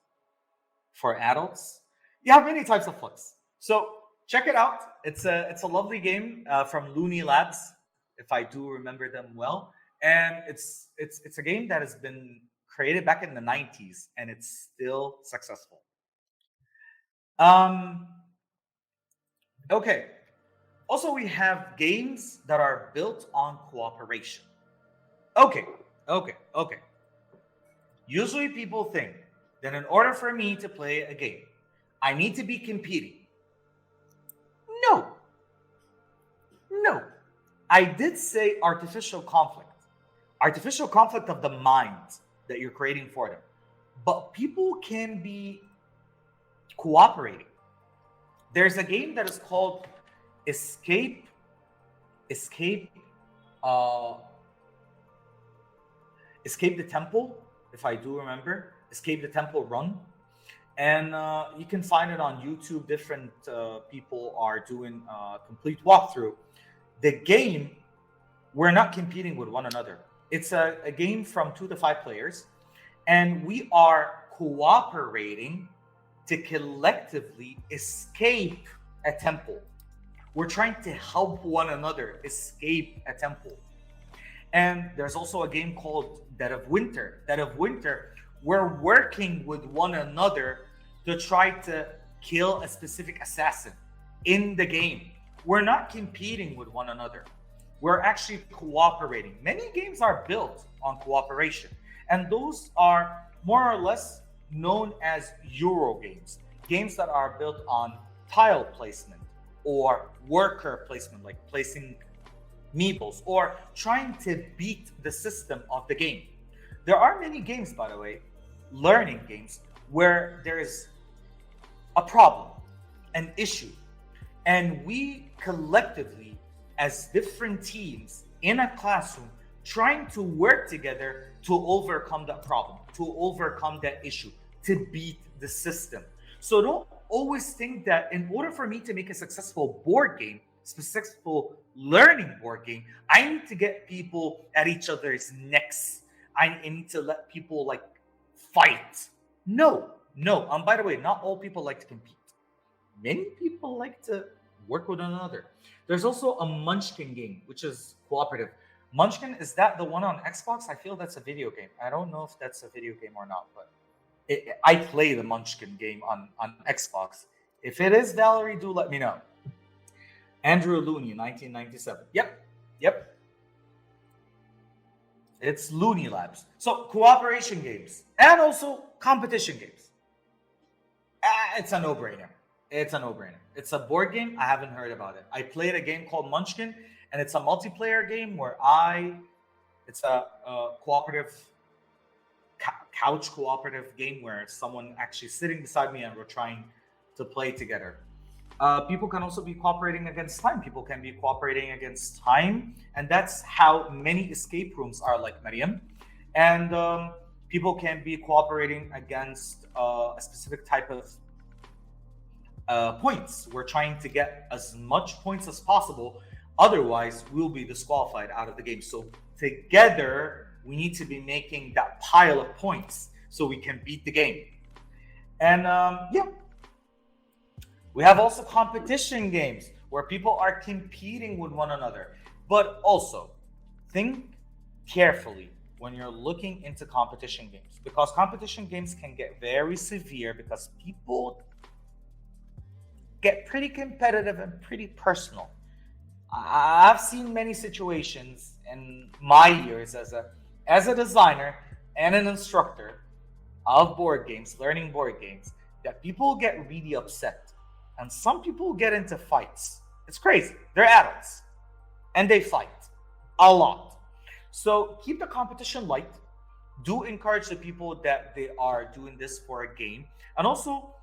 for adults. You have many types of Flux. So check it out. It's a lovely game from Looney Labs, if I do remember them well. And it's a game that has been created back in the 90s, and it's still successful. Okay. Also, we have games that are built on cooperation. Okay. Usually people think that in order for me to play a game, I need to be competing. No. I did say artificial conflict of the mind that you're creating for them. But people can be cooperating. There's a game that is called Escape the Temple, if I do remember. Escape the Temple Run. And you can find it on YouTube. Different people are doing a complete walkthrough. The game, we're not competing with one another. It's a game from 2 to 5 players, and we are cooperating to collectively escape a temple. We're trying to help one another escape a temple. And there's also a game called Dead of Winter. Dead of Winter, we're working with one another to try to kill a specific assassin in the game. We're not competing with one another. We're actually cooperating. Many games are built on cooperation, and those are more or less known as Euro games. Games that are built on tile placement or worker placement, like placing meeples or trying to beat the system of the game. There are many games, by the way, learning games, where there is a problem, an issue, and we collectively as different teams in a classroom trying to work together to overcome that problem, to overcome that issue, to beat the system. So don't always think that in order for me to make a successful board game, successful learning board game, I need to get people at each other's necks. I need to let people like fight. No, no. By the way, not all people like to compete. Many people like to work with another. There's also a Munchkin game, which is cooperative. Munchkin, is that the one on Xbox? I feel that's a video game. I don't know if that's a video game or not, but I play the Munchkin game on Xbox. If it is, Valerie, do let me know. Andrew Looney, 1997. Yep. It's Looney Labs. So cooperation games and also competition games. It's a no-brainer. It's a no-brainer. It's a board game. I haven't heard about it. I played a game called Munchkin, and it's a multiplayer game where it's a cooperative, couch cooperative game where someone actually sitting beside me and we're trying to play together. People can also be cooperating against time. People can be cooperating against time. And that's how many escape rooms are like Mariam. And people can be cooperating against a specific type of points. We're trying to get as much points as possible. Otherwise, we'll be disqualified out of the game. So together, we need to be making that pile of points so we can beat the game. And we have also competition games where people are competing with one another. But also, think carefully when you're looking into competition games, because competition games can get very severe because people get pretty competitive and pretty personal. I've seen many situations in my years as a designer and an instructor of board games, learning board games, that people get really upset. And some people get into fights. It's crazy. They're adults. And they fight a lot. So keep the competition light. Do encourage the people that they are doing this for a game. And also,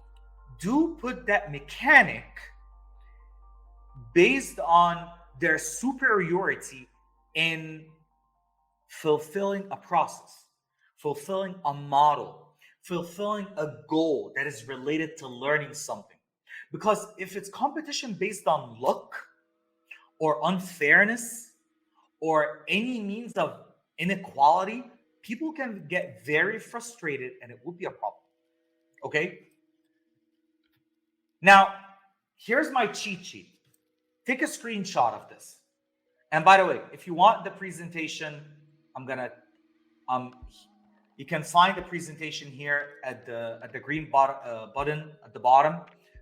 do put that mechanic based on their superiority in fulfilling a process, fulfilling a model, fulfilling a goal that is related to learning something. Because if it's competition based on luck or unfairness or any means of inequality, people can get very frustrated and it would be a problem. Okay? Now, here's my cheat sheet. Take a screenshot of this. And by the way, if you want the presentation, you can find the presentation here at the green button at the bottom.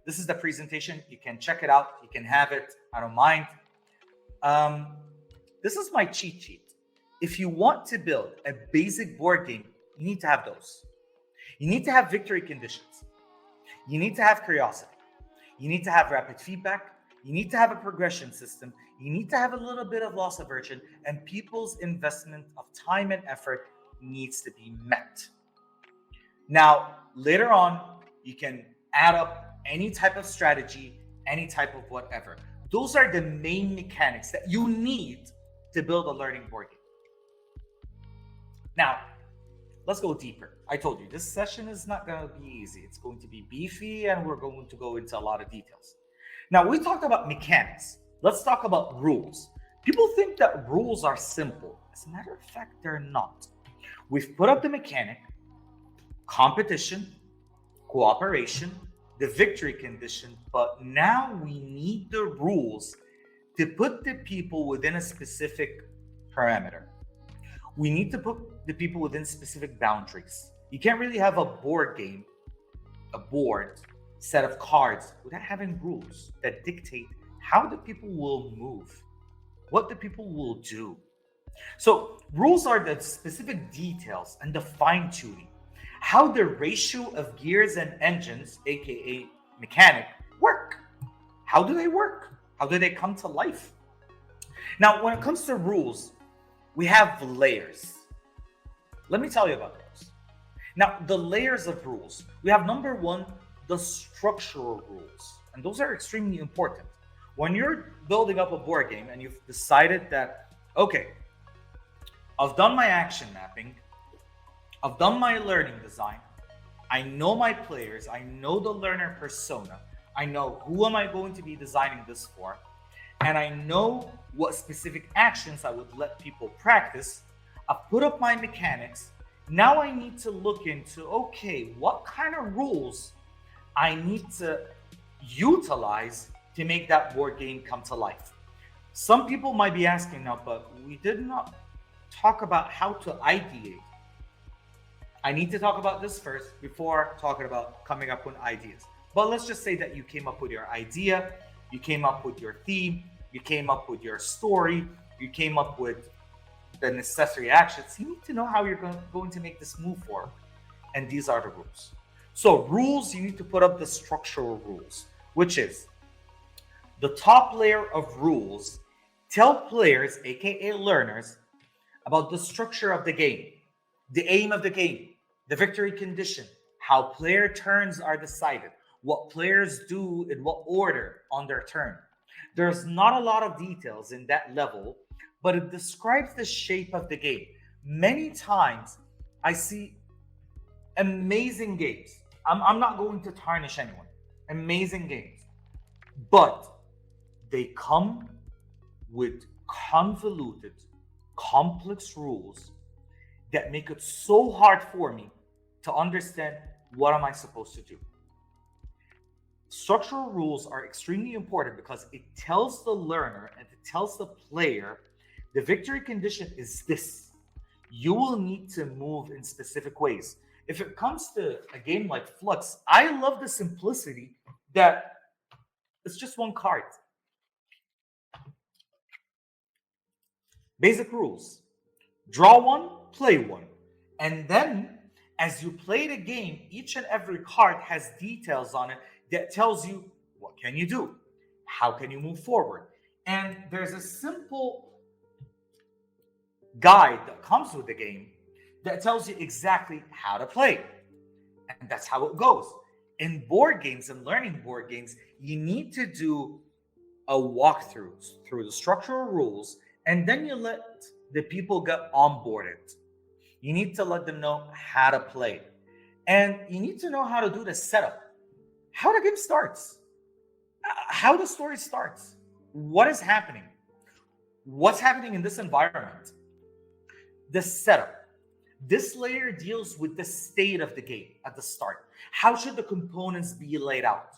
This is the presentation. You can check it out. You can have it. I don't mind. This is my cheat sheet. If you want to build a basic board game, you need to have those. You need to have victory conditions. You need to have curiosity. You need to have rapid feedback. You need to have a progression system. You need to have a little bit of loss aversion, and people's investment of time and effort needs to be met. Now, later on, you can add up any type of strategy, any type of whatever. Those are the main mechanics that you need to build a learning board game. Now, let's go deeper. I told you, this session is not going to be easy. It's going to be beefy, and we're going to go into a lot of details. Now, we talked about mechanics. Let's talk about rules. People think that rules are simple. As a matter of fact, they're not. We've put up the mechanic, competition, cooperation, the victory condition, but now we need the rules to put the people within a specific parameter. We need to put the people within specific boundaries. You can't really have a board game, a board set of cards without having rules that dictate how the people will move, what the people will do. So rules are the specific details and the fine-tuning, how the ratio of gears and engines, aka mechanic, work. How do they work? How do they come to life? Now, when it comes to rules, we have layers. Let me tell you about those. Now, the layers of rules. We have number one, the structural rules. And those are extremely important. When you're building up a board game and you've decided that, okay, I've done my action mapping, I've done my learning design, I know my players, I know the learner persona, I know who am I going to be designing this for, and I know what specific actions I would let people practice. I've put up my mechanics. Now I need to look into, okay, what kind of rules I need to utilize to make that board game come to life. Some people might be asking now, but we did not talk about how to ideate. I need to talk about this first before talking about coming up with ideas. But let's just say that you came up with your idea, you came up with your theme, you came up with your story, you came up with the necessary actions. You need to know how you're going to make this move forward. And these are the rules. So rules, you need to put up the structural rules, which is the top layer of rules tell players, aka learners, about the structure of the game, the aim of the game, the victory condition, how player turns are decided, what players do in what order on their turn. There's not a lot of details in that level, but it describes the shape of the game. Many times I see amazing games. I'm not going to tarnish anyone. Amazing games. But they come with convoluted, complex rules that make it so hard for me to understand what am I supposed to do. Structural rules are extremely important because it tells the learner and it tells the player the victory condition is this. You will need to move in specific ways. If it comes to a game like Flux, I love the simplicity that it's just one card. Basic rules. Draw one, play one. And then as you play the game, each and every card has details on it that tells you what can you do? How can you move forward? And there's a simple guide that comes with the game that tells you exactly how to play. And that's how it goes. In board games and learning board games, you need to do a walkthrough through the structural rules, and then you let the people get onboarded. You need to let them know how to play. And you need to know how to do the setup. How the game starts. How the story starts. What is happening? What's happening in this environment? The setup. This layer deals with the state of the game at the start. How should the components be laid out?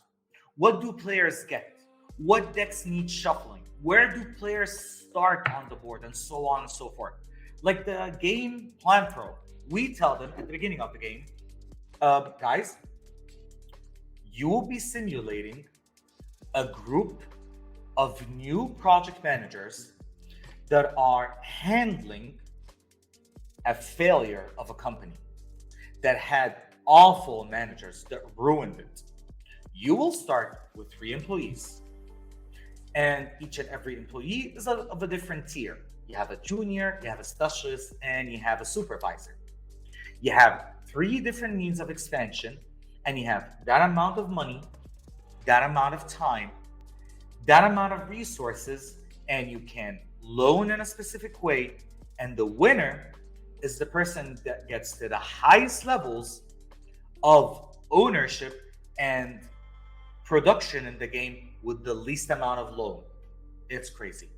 What do players get? What decks need shuffling? Where do players start on the board? And so on and so forth. Like the game Plan Pro, we tell them at the beginning of the game, guys, you will be simulating a group of new project managers that are handling a failure of a company that had awful managers that ruined it. You will start with 3 employees, and each and every employee is of a different tier. You have a junior, you have a specialist, and you have a supervisor. You have 3 different means of expansion, and you have that amount of money, that amount of time, that amount of resources, and you can loan in a specific way, and the winner is the person that gets to the highest levels of ownership and production in the game with the least amount of loan. It's crazy.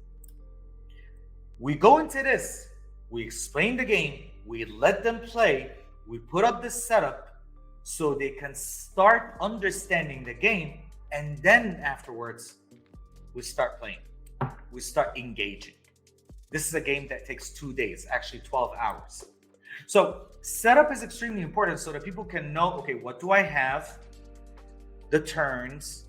We go into this, we explain the game, we let them play, we put up the setup so they can start understanding the game, and then afterwards, we start playing. We start engaging. This is a game that takes 2 days, actually 12 hours. So setup is extremely important so that people can know, okay, what do I have? The turns,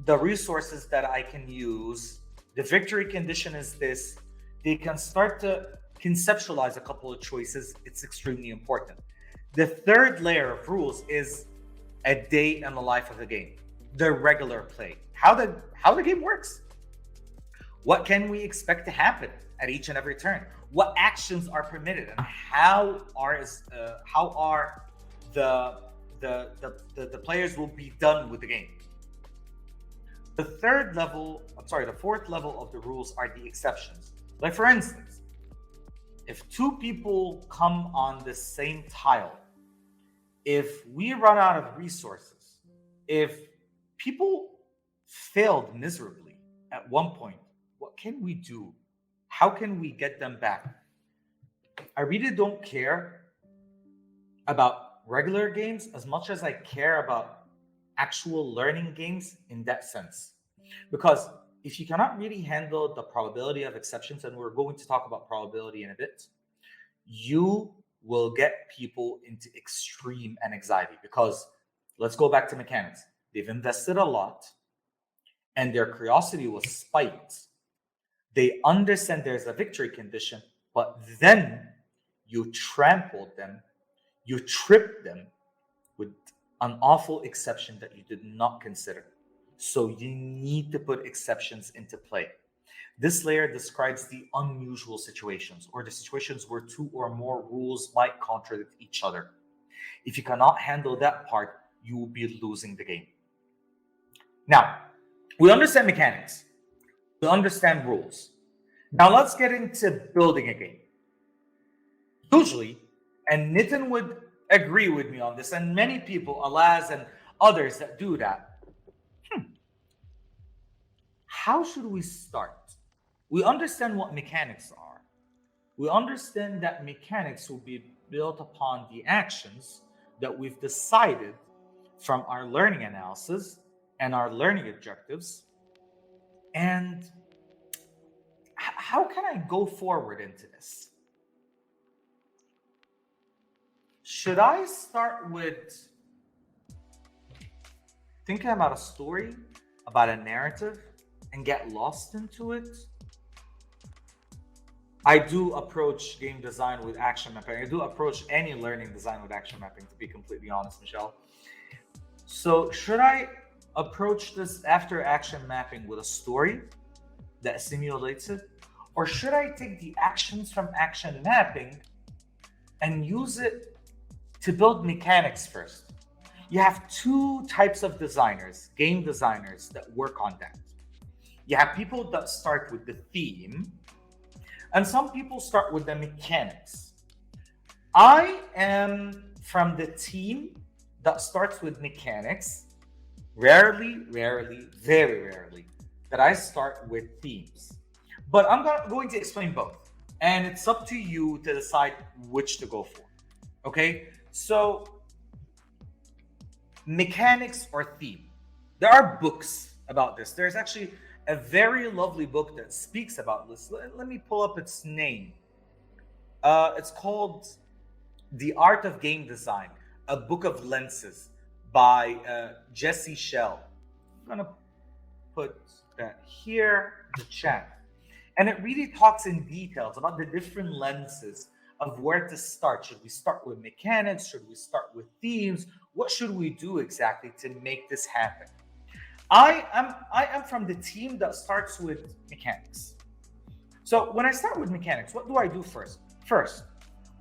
the resources that I can use, the victory condition is this. They can start to conceptualize a couple of choices. It's extremely important. The third layer of rules is a day in the life of the game, the regular play, how the game works. What can we expect to happen at each and every turn? What actions are permitted, and how are the players will be done with the game? The fourth level of the rules are the exceptions. Like for instance, if two people come on the same tile, if we run out of resources, if people failed miserably at one point, what can we do? How can we get them back? I really don't care about regular games as much as I care about actual learning games in that sense. Because if you cannot really handle the probability of exceptions, and we're going to talk about probability in a bit, you will get people into extreme anxiety. Because let's go back to mechanics. They've invested a lot and their curiosity was spiked. They understand there's a victory condition, but then you trampled them, you tripped them with an awful exception that you did not consider. So you need to put exceptions into play. This layer describes the unusual situations, or the situations where two or more rules might contradict each other. If you cannot handle that part, you will be losing the game. Now, we understand mechanics, we understand rules. Now let's get into building a game. Usually, and Nitin would agree with me on this, and many people, Alaz and others that do that, how should we start? We understand what mechanics are. We understand that mechanics will be built upon the actions that we've decided from our learning analysis and our learning objectives. And how can I go forward into this? Should I start with thinking about a story, about a narrative, and get lost into it? I do approach game design with action mapping. I do approach any learning design with action mapping, to be completely honest, Michelle. So, should I approach this after action mapping with a story that simulates it? Or should I take the actions from action mapping and use it to build mechanics first? You have two types of designers, game designers, that work on that. You have people that start with the theme, and some people start with the mechanics. I am from the team that starts with mechanics. Rarely, very rarely, that I start with themes. But I'm going to explain both. And it's up to you to decide which to go for. Okay? So, mechanics or theme. There are books about this. There's actually a very lovely book that speaks about this. Let me pull up its name. It's called The Art of Game Design, a Book of Lenses by Jesse Shell. I'm going to put that here in the chat. And it really talks in details about the different lenses of where to start. Should we start with mechanics? Should we start with themes? What should we do exactly to make this happen? I am from the team that starts with mechanics. So when I start with mechanics, what do I do first? First,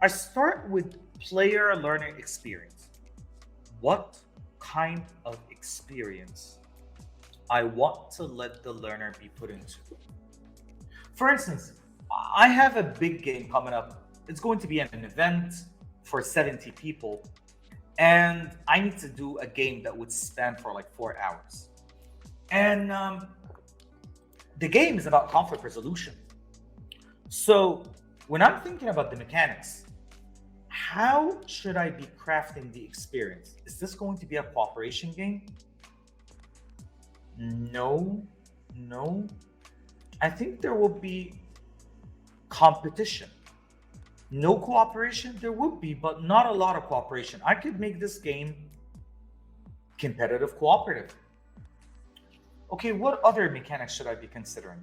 I start with player learning experience. What kind of experience I want to let the learner be put into? For instance, I have a big game coming up. It's going to be an event for 70 people, and I need to do a game that would span for like 4 hours. And the game is about conflict resolution. So when I'm thinking about the mechanics, how should I be crafting the experience? Is this going to be a cooperation game? No. I think there will be competition. No cooperation? There would be, but not a lot of cooperation. I could make this game competitive cooperative. Okay, what other mechanics should I be considering?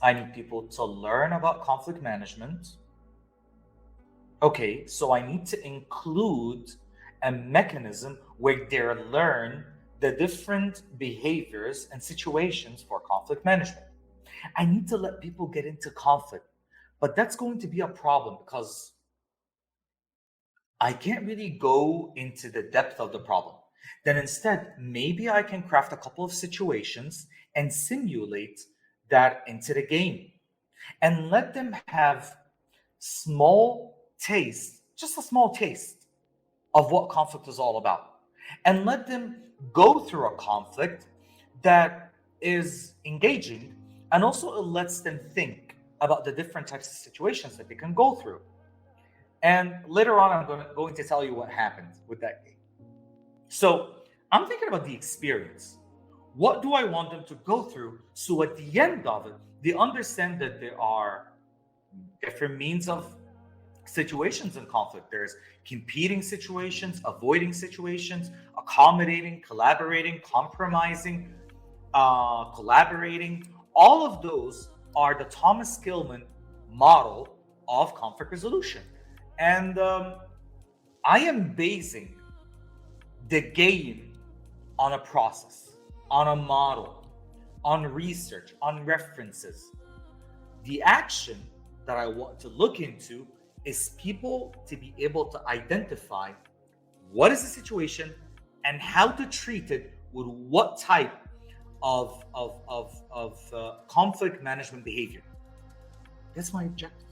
I need people to learn about conflict management. Okay, so I need to include a mechanism where they learn the different behaviors and situations for conflict management. I need to let people get into conflict, but that's going to be a problem because I can't really go into the depth of the problem. then instead, maybe I can craft a couple of situations and simulate that into the game and let them have small taste, just a small taste of what conflict is all about. And let them go through a conflict that is engaging, and also it lets them think about the different types of situations that they can go through. And later on, I'm going to tell you what happened with that game. So I'm thinking about the experience. What do I want them to go through so at the end of it, they understand that there are different means of situations in conflict. There's competing situations, avoiding situations, accommodating, collaborating, compromising, collaborating. All of those are the Thomas Gilman model of conflict resolution. And I am basing the game on a process, on a model, on research, on references. The action that I want to look into is people to be able to identify what is the situation and how to treat it with what type of conflict management behavior. That's my objective.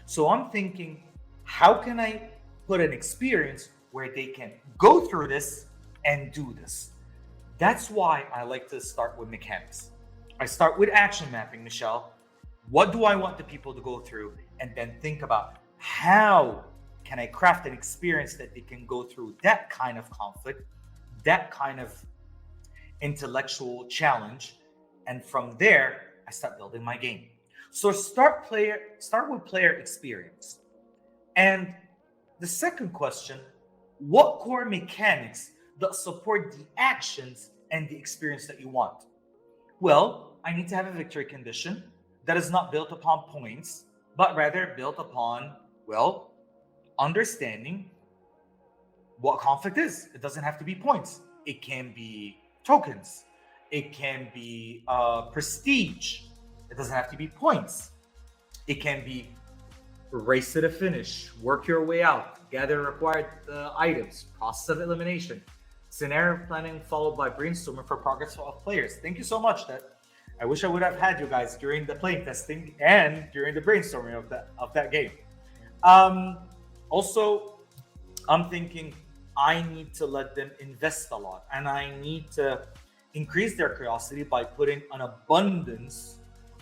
So I'm thinking, how can I put an experience where they can go through this and do this? That's why I like to start with mechanics. I start with action mapping, Michelle. What do I want the people to go through? And then think about how can I craft an experience that they can go through that kind of conflict, that kind of intellectual challenge. And from there, I start building my game. So start with player experience. And the second question, what core mechanics that support the actions and the experience that you want? Well, I need to have a victory condition that is not built upon points, but rather built upon, well, understanding what conflict is. It doesn't have to be points. It can be tokens. It can be prestige. It doesn't have to be points. It can be race to the finish, work your way out, gather required items, process of elimination, scenario planning followed by brainstorming for progress of players. Thank you so much. That I wish I would have had you guys during the playing testing and during the brainstorming of that game. Also, I'm thinking I need to let them invest a lot, and I need to increase their curiosity by putting an abundance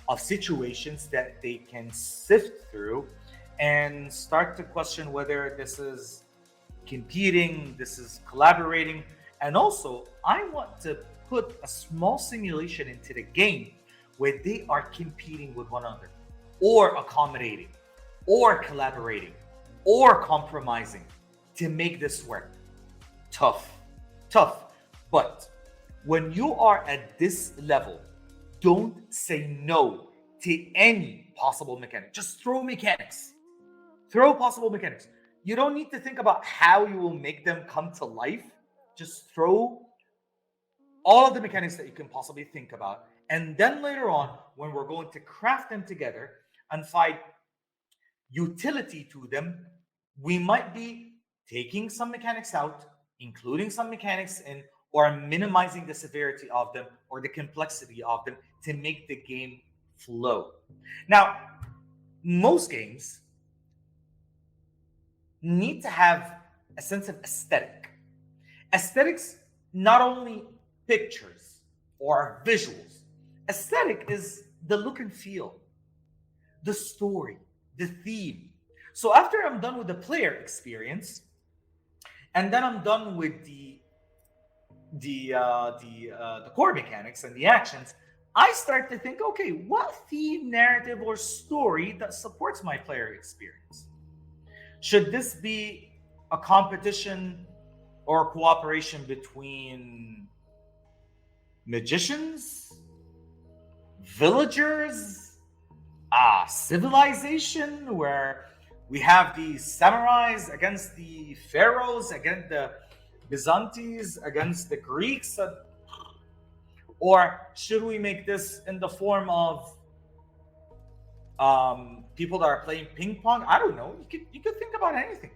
of situations that they can sift through and start to question whether this is competing, this is collaborating. And also, I want to put a small simulation into the game where they are competing with one another, or accommodating, or collaborating, or compromising to make this work. Tough. But when you are at this level, don't say no to any possible mechanic. Just throw mechanics. Throw possible mechanics. You don't need to think about how you will make them come to life. Just throw all of the mechanics that you can possibly think about. And then later on, when we're going to craft them together and find utility to them, we might be taking some mechanics out, including some mechanics in, or minimizing the severity of them or the complexity of them to make the game flow. Now, most games need to have a sense of aesthetic. Aesthetics, not only pictures or visuals. Aesthetic is the look and feel, the story, the theme. So after I'm done with the player experience, and then I'm done with the core mechanics and the actions, I start to think, okay, what theme, narrative, or story that supports my player experience? Should this be a competition or cooperation between magicians, villagers, civilization, where we have the samurais against the pharaohs, against the Byzantines, against the Greeks? Or should we make this in the form of people that are playing ping pong? I don't know. You could think about anything.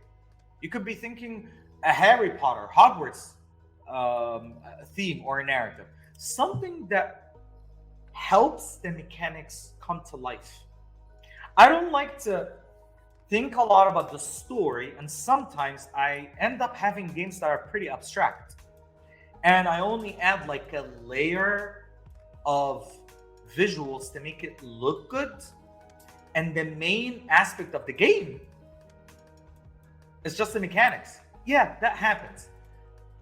You could be thinking a Harry Potter, Hogwarts theme or narrative, something that helps the mechanics come to life. I don't like to think a lot about the story, and sometimes I end up having games that are pretty abstract, and I only add like a layer of visuals to make it look good, and the main aspect of the game is just the mechanics. Yeah, that happens.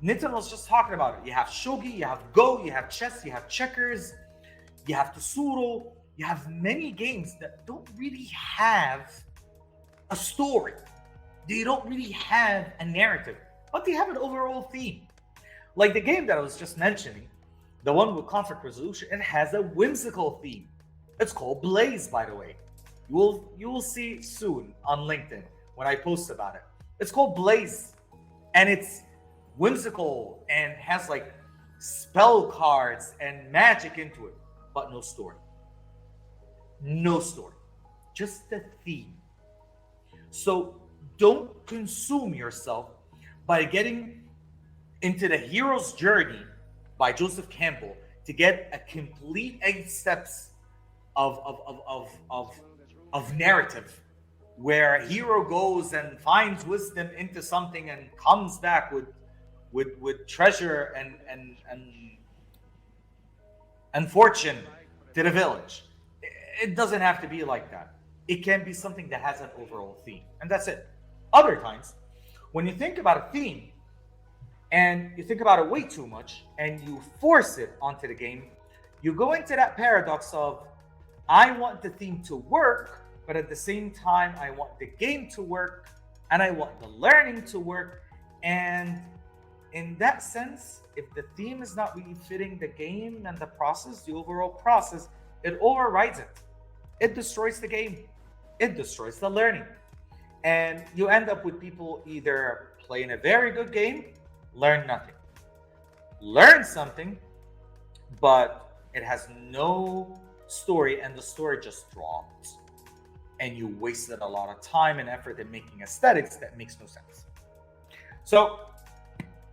Nitin was just talking about it. You have shogi, you have go, you have chess, you have checkers, you have Tsuro, you have many games that don't really have a story. They don't really have a narrative, but they have an overall theme. Like the game that I was just mentioning, the one with conflict resolution, it has a whimsical theme. It's called Blaze, by the way. You will see soon on LinkedIn when I post about it. It's called Blaze, and it's whimsical and has like spell cards and magic into it, but no story. No story, just the theme. So don't consume yourself by getting into the hero's journey by Joseph Campbell to get a complete 8 steps of narrative where a hero goes and finds wisdom into something and comes back with treasure and fortune to the village. It doesn't have to be like that. It can be something that has an overall theme, and that's it. Other times, when you think about a theme and you think about it way too much and you force it onto the game, you go into that paradox of, I want the theme to work, but at the same time, I want the game to work and I want the learning to work. And in that sense, if the theme is not really fitting the game and the process, the overall process, it overrides it. It destroys the game. It destroys the learning. And you end up with people either playing a very good game, learn nothing. Learn something, but it has no story and the story just dropped. And you wasted a lot of time and effort in making aesthetics that makes no sense. So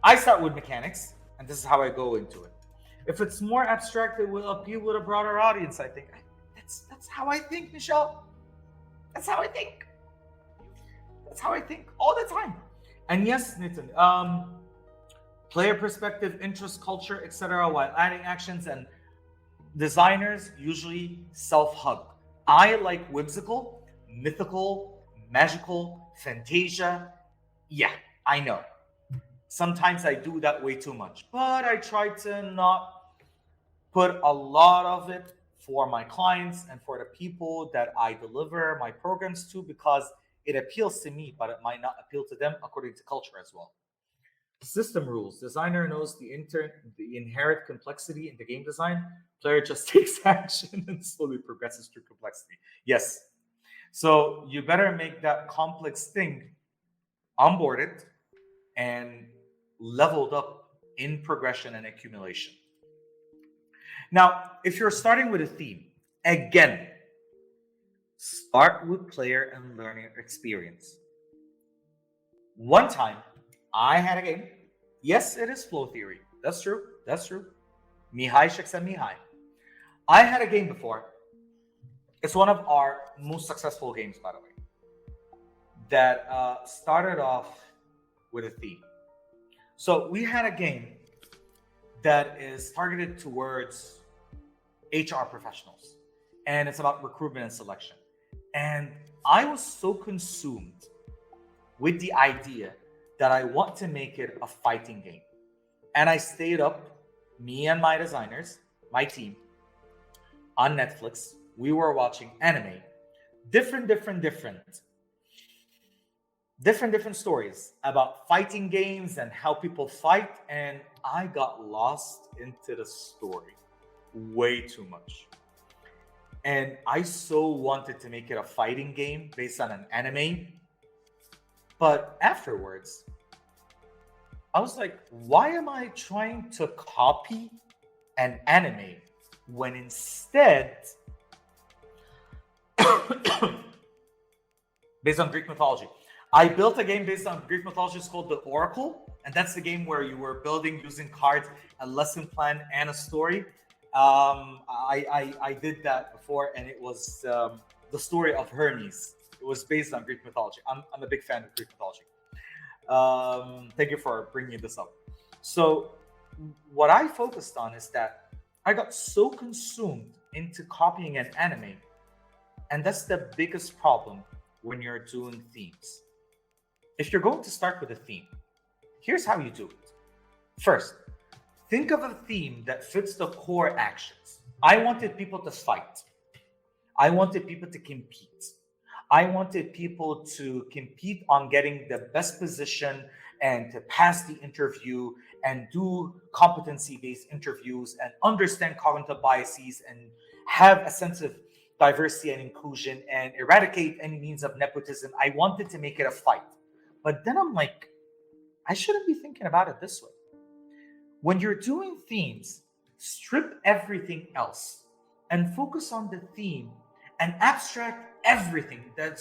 I start with mechanics, and this is how I go into it. If it's more abstract, it will appeal with a broader audience, I think. That's how I think, Michelle. That's how I think. That's how I think all the time. And yes, Nitin, player perspective, interest, culture, etc., while adding actions, and designers usually self-hug. I like whimsical, mythical, magical, fantasia. Yeah, I know. Sometimes I do that way too much, but I try to not put a lot of it for my clients and for the people that I deliver my programs to, because it appeals to me, but it might not appeal to them according to culture as well. System rules. Designer knows the inherent complexity in the game design. Player just takes action and slowly progresses through complexity. Yes. So you better make that complex thing onboarded and leveled up in progression and accumulation. Now, if you're starting with a theme, again, start with player and learner experience. One time, I had a game. Yes, it is flow theory. That's true. That's true. Mihai Shiksa Mihai. I had a game before. It's one of our most successful games, by the way, that started off with a theme. So we had a game that is targeted towards HR professionals, and it's about recruitment and selection. And I was so consumed with the idea that I want to make it a fighting game. And I stayed up, me and my designers, my team, on Netflix. We were watching anime, different stories about fighting games and how people fight. And I got lost into the story way too much. And I so wanted to make it a fighting game based on an anime. But afterwards, I was like, why am I trying to copy an anime when instead, based on Greek mythology, I built a game based on Greek mythology. It's called The Oracle, and that's the game where you were building using cards, a lesson plan, and a story. I did that before, and it was the story of Hermes. It was based on Greek mythology. I'm a big fan of Greek mythology. Thank you for bringing this up. So, what I focused on is that I got so consumed into copying an anime, and that's the biggest problem when you're doing themes. If you're going to start with a theme, here's how you do it. First, think of a theme that fits the core actions. I wanted people to fight. I wanted people to compete. I wanted people to compete on getting the best position and to pass the interview and do competency based interviews and understand cognitive biases and have a sense of diversity and inclusion and eradicate any means of nepotism. I wanted to make it a fight. But then I'm like, I shouldn't be thinking about it this way. When you're doing themes, strip everything else and focus on the theme and abstract everything that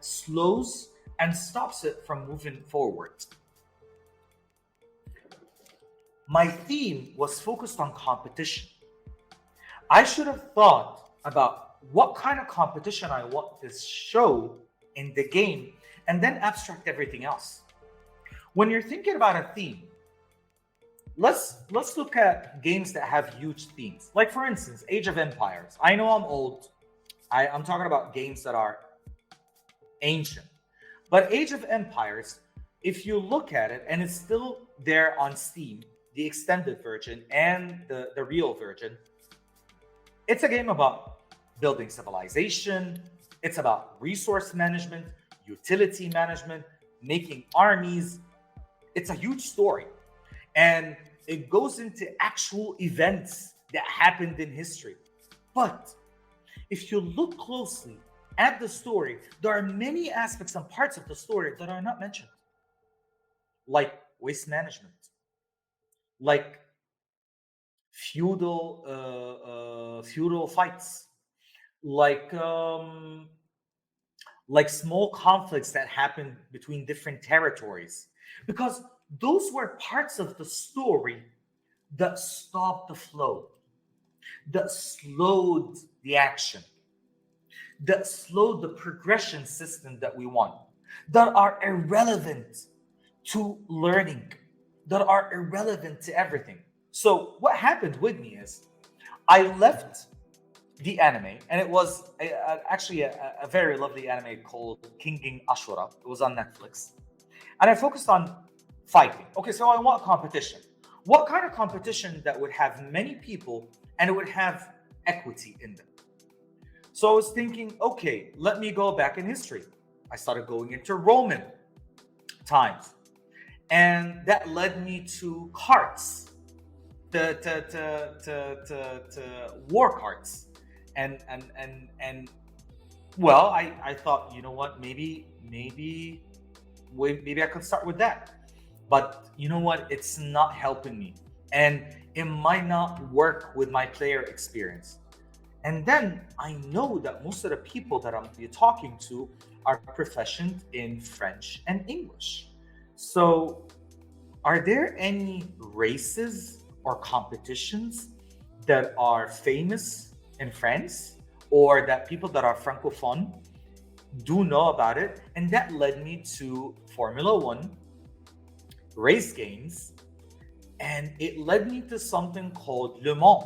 slows and stops it from moving forward. My theme was focused on competition. I should have thought about what kind of competition I want this show in the game and then abstract everything else. When you're thinking about a theme, let's look at games that have huge themes. Like for instance, Age of Empires. I know I'm old. I'm talking about games that are ancient. But Age of Empires, if you look at it, and it's still there on Steam, the extended version and the real version, it's a game about building civilization. It's about resource management, utility management, making armies. It's a huge story. And it goes into actual events that happened in history. But if you look closely at the story, there are many aspects and parts of the story that are not mentioned, like waste management, like feudal fights, like small conflicts that happened between different territories, because those were parts of the story that stopped the flow, that slowed the action, that slowed the progression system that we want, that are irrelevant to learning, that are irrelevant to everything. So what happened with me is I left the anime, and it was actually a very lovely anime called King Ashura. It was on Netflix. And I focused on fighting. Okay, so I want competition. What kind of competition that would have many people and it would have equity in them? So I was thinking, okay, let me go back in history. I started going into Roman times, and that led me to carts, to war carts, and well, I thought, you know what, maybe I could start with that. But you know what? It's not helping me. And it might not work with my player experience. And then I know that most of the people that I'm talking to are proficient in French and English. So, are there any races or competitions that are famous in France or that people that are francophone do know about it? And that led me to Formula One, race games, and it led me to something called Le Mans.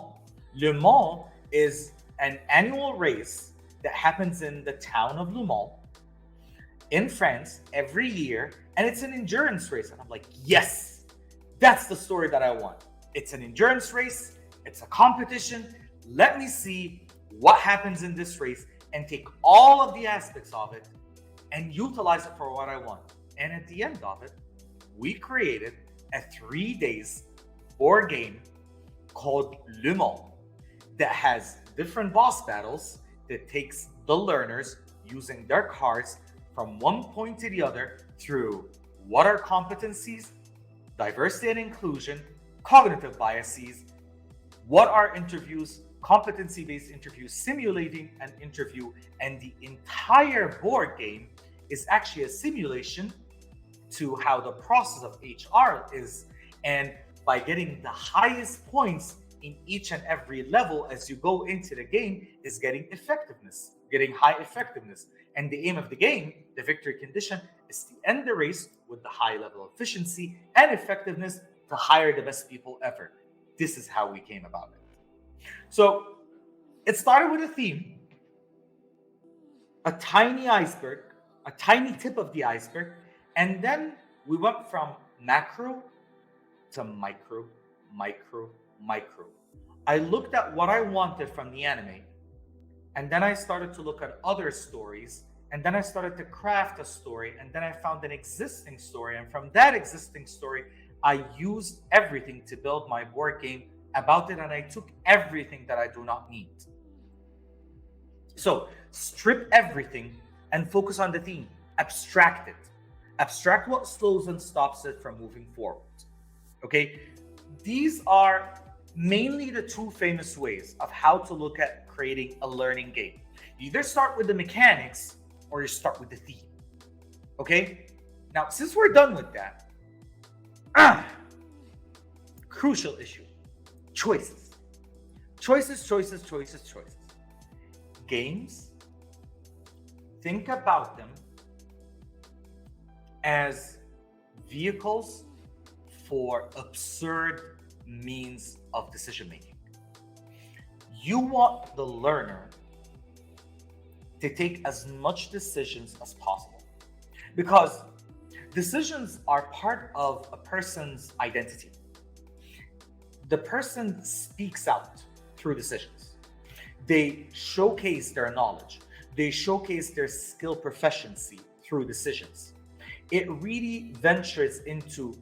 Le Mans is an annual race that happens in the town of Le Mans in France every year, and it's an endurance race. And I'm like, yes, that's the story that I want. It's an endurance race, it's a competition. Let me see what happens in this race and take all of the aspects of it and utilize it for what I want. And at the end of it, we created a 3 days board game called Le Mans that has different boss battles that takes the learners using their cards from one point to the other through what are competencies, diversity and inclusion, cognitive biases, what are interviews, competency-based interviews, simulating an interview, and the entire board game is actually a simulation to how the process of HR is. And by getting the highest points in each and every level as you go into the game is getting effectiveness, getting high effectiveness. And the aim of the game, the victory condition, is to end the race with the high level of efficiency and effectiveness to hire the best people ever. This is how we came about it. So it started with a theme, a tiny iceberg, a tiny tip of the iceberg, and then we went from macro to micro, micro, micro. I looked at what I wanted from the anime, and then I started to look at other stories, and then I started to craft a story, and then I found an existing story, and from that existing story, I used everything to build my board game about it, and I took everything that I do not need. So strip everything and focus on the theme. Abstract it. Abstract what slows and stops it from moving forward. Okay? These are mainly the two famous ways of how to look at creating a learning game. You either start with the mechanics or you start with the theme. Okay? Now, since we're done with that, crucial issue. Choices. Choices, choices, choices, choices. Games, think about them as vehicles for absurd means of decision making. You want the learner to take as much decisions as possible because decisions are part of a person's identity. The person speaks out through decisions. They showcase their knowledge. They showcase their skill proficiency through decisions. It really ventures into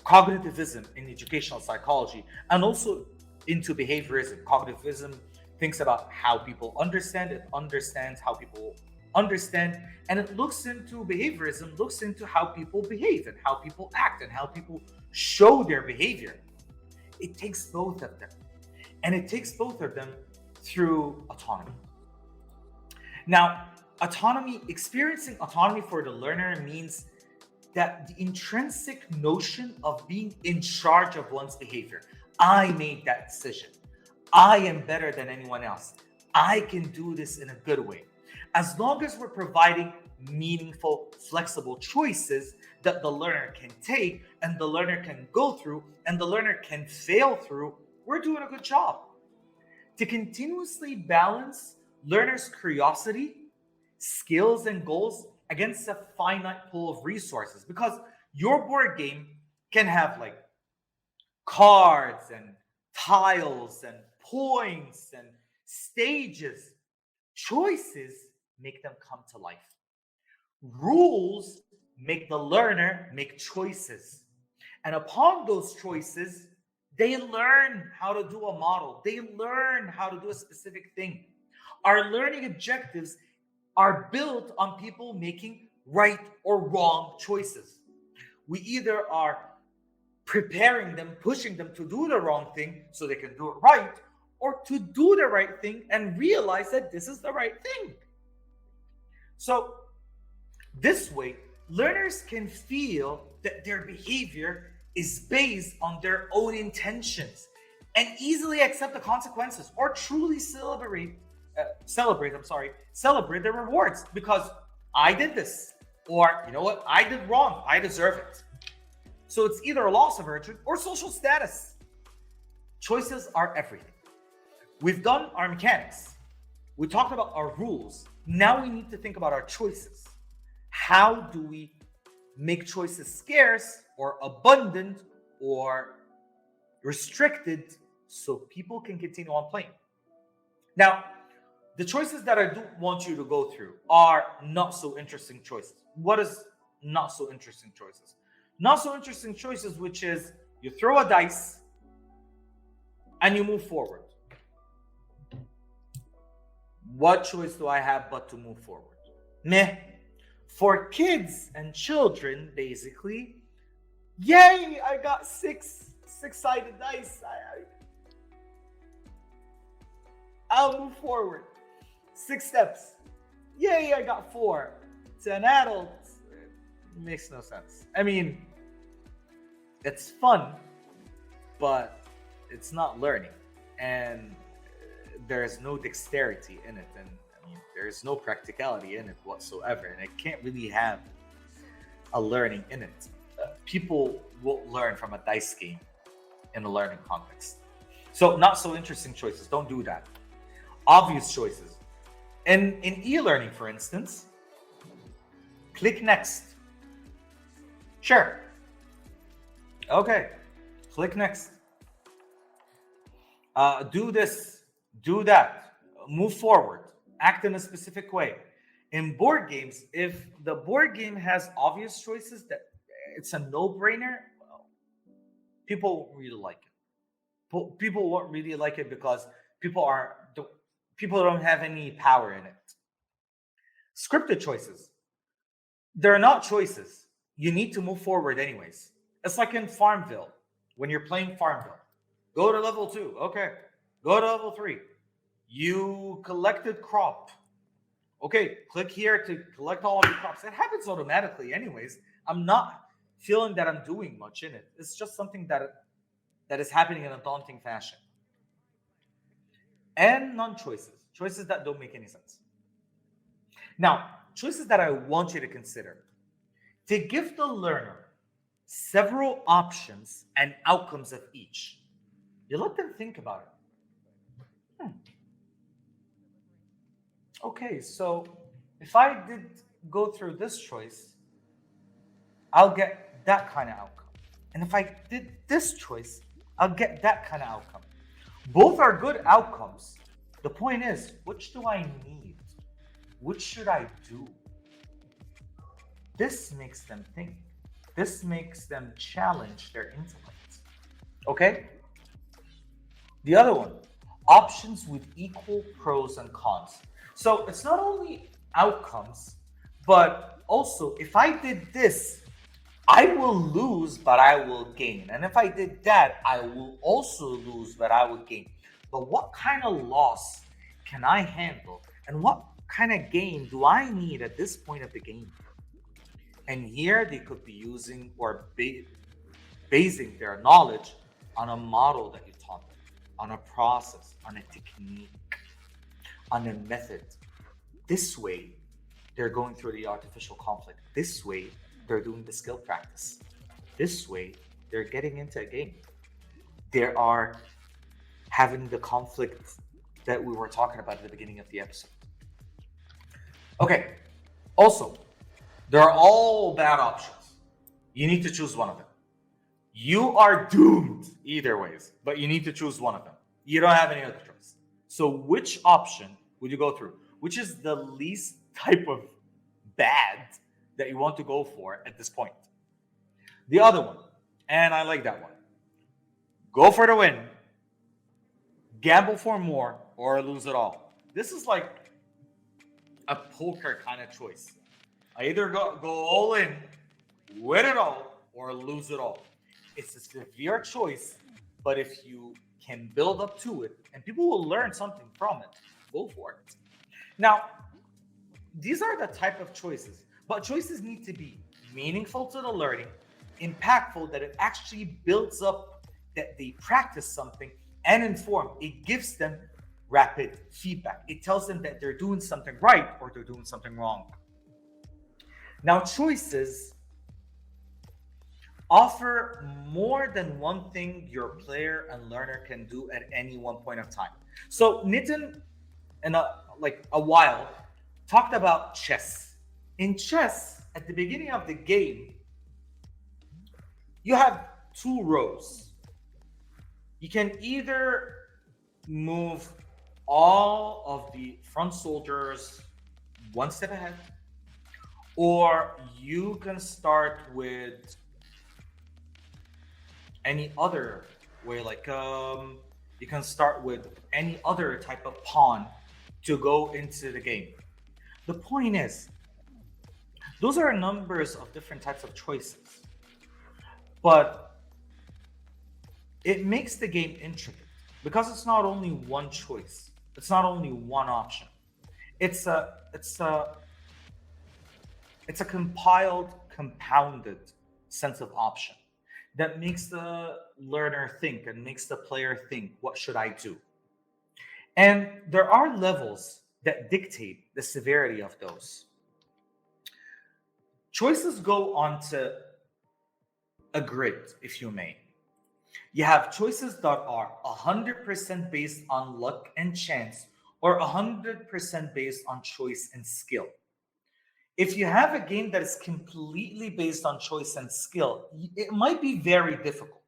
cognitivism in educational psychology and also into behaviorism. Cognitivism thinks about how people understand, it understands how people understand, and it looks into behaviorism, looks into how people behave and how people act and how people show their behavior. It takes both of them. And it takes both of them through autonomy. Now, experiencing autonomy for the learner means that the intrinsic notion of being in charge of one's behavior. I made that decision. I am better than anyone else. I can do this in a good way. As long as we're providing meaningful, flexible choices that the learner can take and the learner can go through and the learner can fail through, we're doing a good job. To continuously balance learners' curiosity, skills, and goals against a finite pool of resources, because your board game can have like cards and tiles and points and stages. Choices make them come to life. Rules make the learner make choices. And upon those choices, they learn how to do a model. They learn how to do a specific thing. Our learning objectives are built on people making right or wrong choices. We either are preparing them, pushing them to do the wrong thing so they can do it right, or to do the right thing and realize that this is the right thing. So this way, learners can feel that their behavior is based on their own intentions and easily accept the consequences or truly celebrate the rewards because I did this, or you know what, I did wrong, I deserve it. So it's either a loss of urgent or social status. Choices are everything. We've done our mechanics. We talked about our rules. Now we need to think about our choices. How do we make choices scarce or abundant or restricted so people can continue on playing? Now, the choices that I do want you to go through are not so interesting choices. What is not so interesting choices? Not so interesting choices, which is you throw a dice and you move forward. What choice do I have but to move forward? Meh. For kids and children, basically, yay, I got six-sided dice. I'll move forward. 6 steps. Yay, I got 4. to an adult, it makes no sense. I mean, it's fun, but it's not learning. And there's no dexterity in it. And I mean, there's no practicality in it whatsoever. And it can't really have a learning in it. People will learn from a dice game in a learning context. So, not so interesting choices. Don't do that. Obvious choices. In e-learning, for instance, click next. Sure. Okay. Click next. Do this. Do that. Move forward. Act in a specific way. In board games, if the board game has obvious choices that it's a no-brainer, well, people won't really like it. People won't really like it because people don't have any power in it. Scripted choices, they're not choices. You need to move forward anyways. It's like in Farmville, when you're playing Farmville. Go to level 2, okay. Go to level 3. You collected crop. Okay, click here to collect all of your crops. It happens automatically anyways. I'm not feeling that I'm doing much in it. It's just something that is happening in a daunting fashion. And non-choices, choices that don't make any sense. Now, choices that I want you to consider. To give the learner several options and outcomes of each. You let them think about it. Okay, so if I did go through this choice, I'll get that kind of outcome. And if I did this choice, I'll get that kind of outcome. Both are good outcomes. The point is, which do I need? Which should I do? This makes them think. This makes them challenge their intellect. Okay? The other one, options with equal pros and cons. So it's not only outcomes, but also if I did this, I will lose, but I will gain. And if I did that, I will also lose, but I will gain. But what kind of loss can I handle? And what kind of gain do I need at this point of the game? And here they could be using or basing their knowledge on a model that you taught them, on a process, on a technique, on a method. This way, they're going through the artificial conflict. This way, they're doing the skill practice. This way, they're getting into a game. They are having the conflict that we were talking about at the beginning of the episode. Okay, also, they're all bad options. You need to choose one of them. You are doomed either ways, but you need to choose one of them. You don't have any other choice. So which option would you go through? Which is the least type of bad that you want to go for at this point? The other one, and I like that one. Go for the win, gamble for more, or lose it all. This is like a poker kind of choice. I either go all in, win it all, or lose it all. It's a severe choice, but if you can build up to it, and people will learn something from it, go for it. Now, these are the type of choices, but choices need to be meaningful to the learning, impactful, that it actually builds up, that they practice something, and inform. It gives them rapid feedback. It tells them that they're doing something right or they're doing something wrong. Now, choices offer more than one thing your player and learner can do at any one point of time. So Nitin, in a while, talked about chess. In chess, at the beginning of the game, you have two rows. You can either move all of the front soldiers one step ahead, or you can start with any other way, like you can start with any other type of pawn to go into the game. The point is, those are numbers of different types of choices, but it makes the game intricate because it's not only one choice, it's not only one option. It's a It's a compiled, compounded sense of option that makes the learner think and makes the player think, what should I do? And there are levels that dictate the severity of those. Choices go onto a grid, if you may. You have choices that are 100% based on luck and chance, or 100% based on choice and skill. If you have a game that is completely based on choice and skill, it might be very difficult.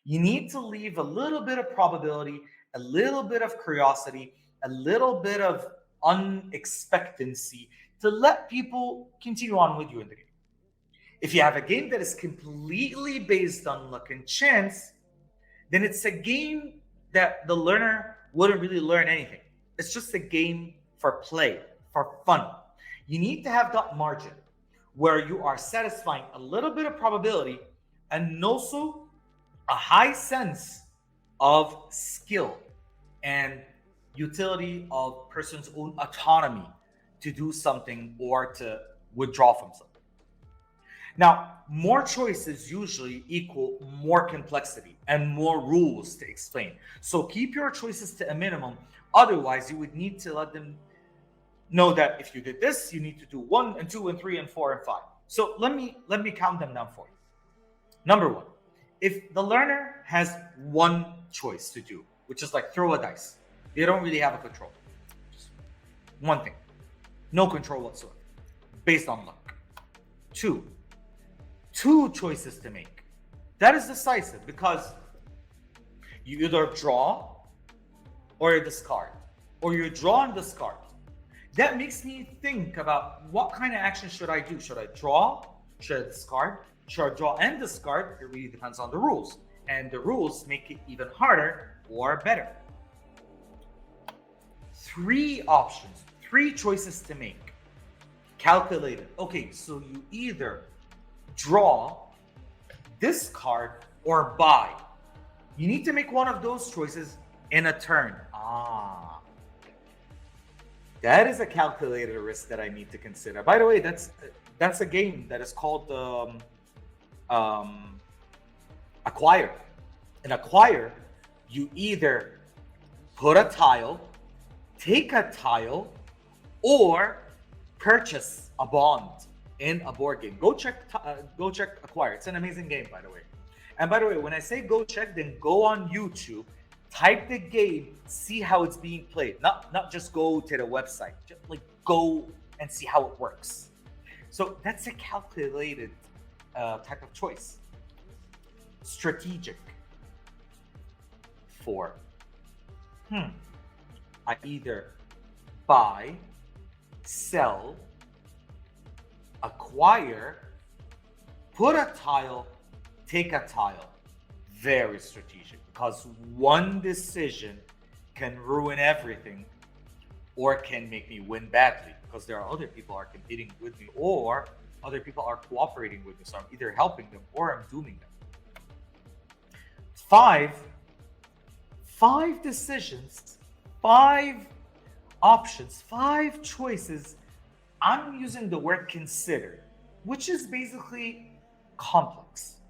You need to leave a little bit of probability, a little bit of curiosity, a little bit of unexpectancy to let people continue on with you in the game. If you have a game that is completely based on luck and chance, then it's a game that the learner wouldn't really learn anything. It's just a game for play, for fun. You need to have that margin where you are satisfying a little bit of probability and also a high sense of skill and utility of person's own autonomy to do something or to withdraw from something. Now, more choices usually equal more complexity and more rules to explain. So keep your choices to a minimum. Otherwise, you would need to let them know that if you did this, you need to do 1 and 2 and 3 and 4 and 5. So let me count them down for you. Number 1, if the learner has one choice to do, which is like throw a dice, they don't really have a control. Just one thing, no control whatsoever, based on luck. 2 choices to make. That is decisive because you either draw or you discard, or you draw and discard. That makes me think about what kind of action should I do? Should I draw? Should I discard? Should I draw and discard? It really depends on the rules. And the rules make it even harder or better. 3 options, 3 choices to make. Calculated. Okay, so you either draw, discard, or buy. You need to make one of those choices in a turn. That is a calculated risk that I need to consider. By the way, that's a game that is called Acquire. In Acquire, you either put a tile, take a tile, or purchase a bond in a board game. Go check Acquire. It's an amazing game, by the way. And by the way, when I say go check, then go on YouTube, type the game, see how it's being played. Not just go to the website. Just like go and see how it works. So that's a calculated type of choice. Strategic. 4. I either buy, sell, acquire, put a tile, take a tile. Very strategic, because one decision can ruin everything or can make me win badly, because there are other people are competing with me or other people are cooperating with me. So I'm either helping them or I'm dooming them. 5 decisions, 5 options, 5 choices. I'm using the word considered, which is basically complex.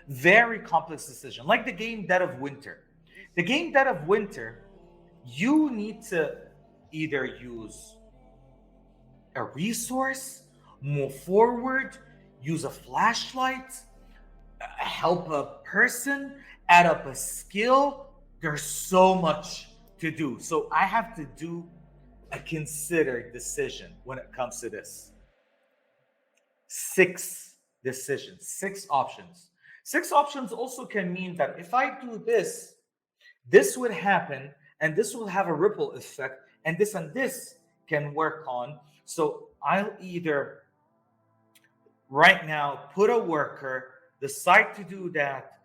Very complex decision. Like the game Dead of Winter. The game Dead of Winter, you need to either use a resource, move forward, use a flashlight, help a person, add up a skill. There's so much to do. So I have to do a considered decision when it comes to this. 6 decisions, 6 options. 6 options also can mean that if I do this, this would happen, and this will have a ripple effect, and this can work on. So I'll either right now put a worker, decide to do that.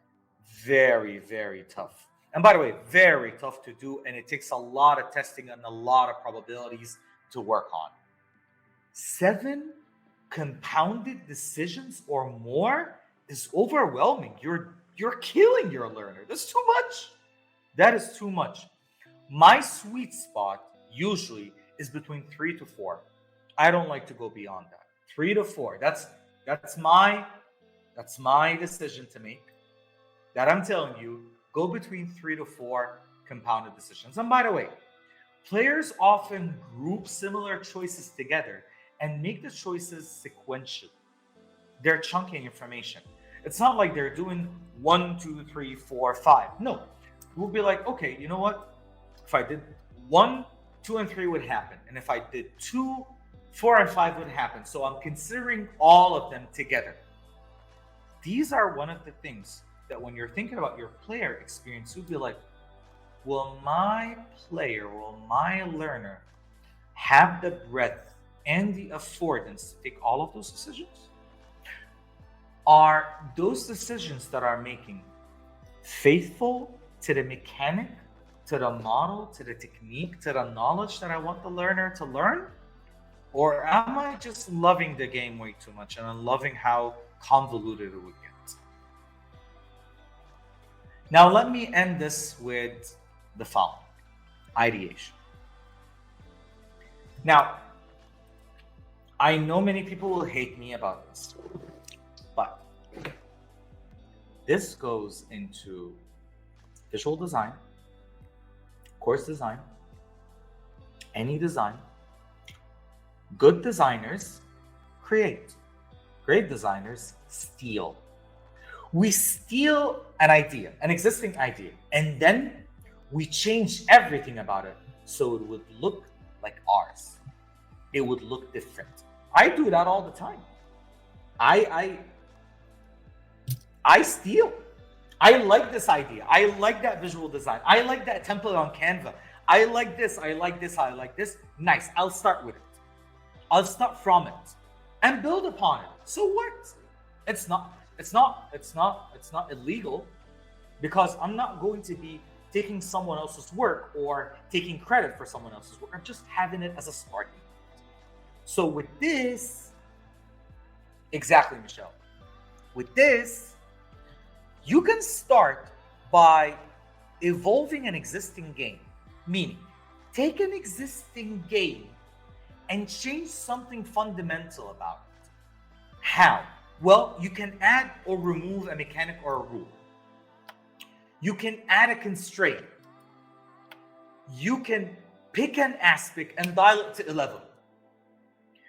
Very, very tough. And by the way, very tough to do, and it takes a lot of testing and a lot of probabilities to work on. 7 compounded decisions or more is overwhelming. You're killing your learner. That's too much. That is too much. My sweet spot usually is between 3 to 4. I don't like to go beyond that. 3 to 4. That's my decision to make. That I'm telling you, go between 3 to 4 compounded decisions. And by the way, players often group similar choices together and make the choices sequential. They're chunking information. It's not like they're doing 1, 2, 3, 4, 5. No, we'll be like, okay, you know what? If I did 1, 2, and 3 would happen, and if I did 2, 4, and 5 would happen. So I'm considering all of them together. These are one of the things that when you're thinking about your player experience, you'll be like, will my learner have the breadth and the affordance to take all of those decisions? Are those decisions that are making faithful to the mechanic, to the model, to the technique, to the knowledge that I want the learner to learn? Or am I just loving the game way too much and I'm loving how convoluted it would get? Now, let me end this with the following: ideation. Now, I know many people will hate me about this, but this goes into visual design, course design, any design. Good designers create. Great designers steal. We steal an idea, an existing idea, and then we change everything about it so it would look like ours. It would look different. I do that all the time. I steal. I like this idea. I like that visual design. I like that template on Canva. I like this. I like this. I like this. Nice. I'll start with it. I'll start from it and build upon it. So what? It's not illegal, because I'm not going to be taking someone else's work or taking credit for someone else's work. I'm just having it as a starting point. So with this, exactly, Michelle. With this, you can start by evolving an existing game, meaning take an existing game and change something fundamental about it. How? Well, you can add or remove a mechanic or a rule. You can add a constraint. You can pick an aspect and dial it to 11.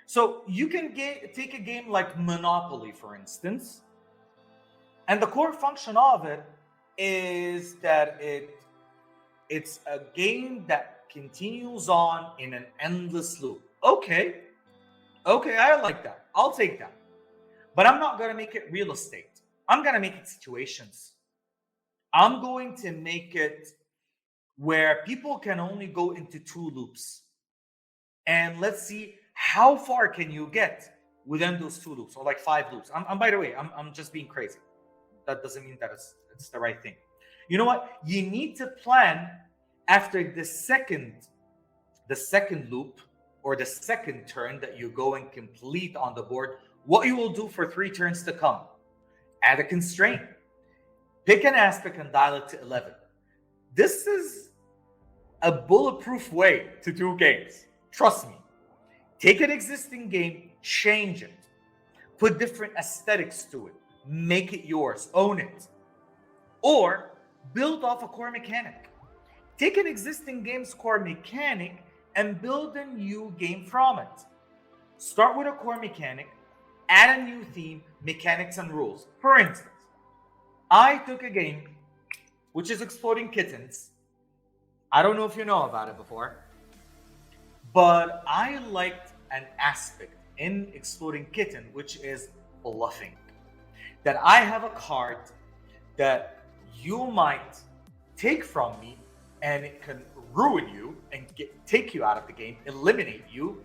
So you can take a game like Monopoly, for instance, and the core function of it is that it's a game that continues on in an endless loop. Okay, I like that. I'll take that. But I'm not going to make it real estate. I'm going to make it situations. I'm going to make it where people can only go into 2 loops. And let's see how far can you get within those 2 loops, or like 5 loops. I'm by the way, I'm just being crazy. That doesn't mean that it's the right thing. You know what? You need to plan after the second loop or the second turn that you go and complete on the board, what you will do for 3 turns to come. Add a constraint. Pick an aspect and dial it to 11. This is a bulletproof way to do games. Trust me. Take an existing game, change it. Put different aesthetics to it. Make it yours. Own it. Or build off a core mechanic. Take an existing game's core mechanic and build a new game from it. Start with a core mechanic, add a new theme, mechanics, and rules. For instance, I took a game which is Exploding Kittens. I don't know if you know about it before, but I liked an aspect in Exploding Kitten, which is bluffing. That I have a card that you might take from me and it can ruin you and take you out of the game, eliminate you.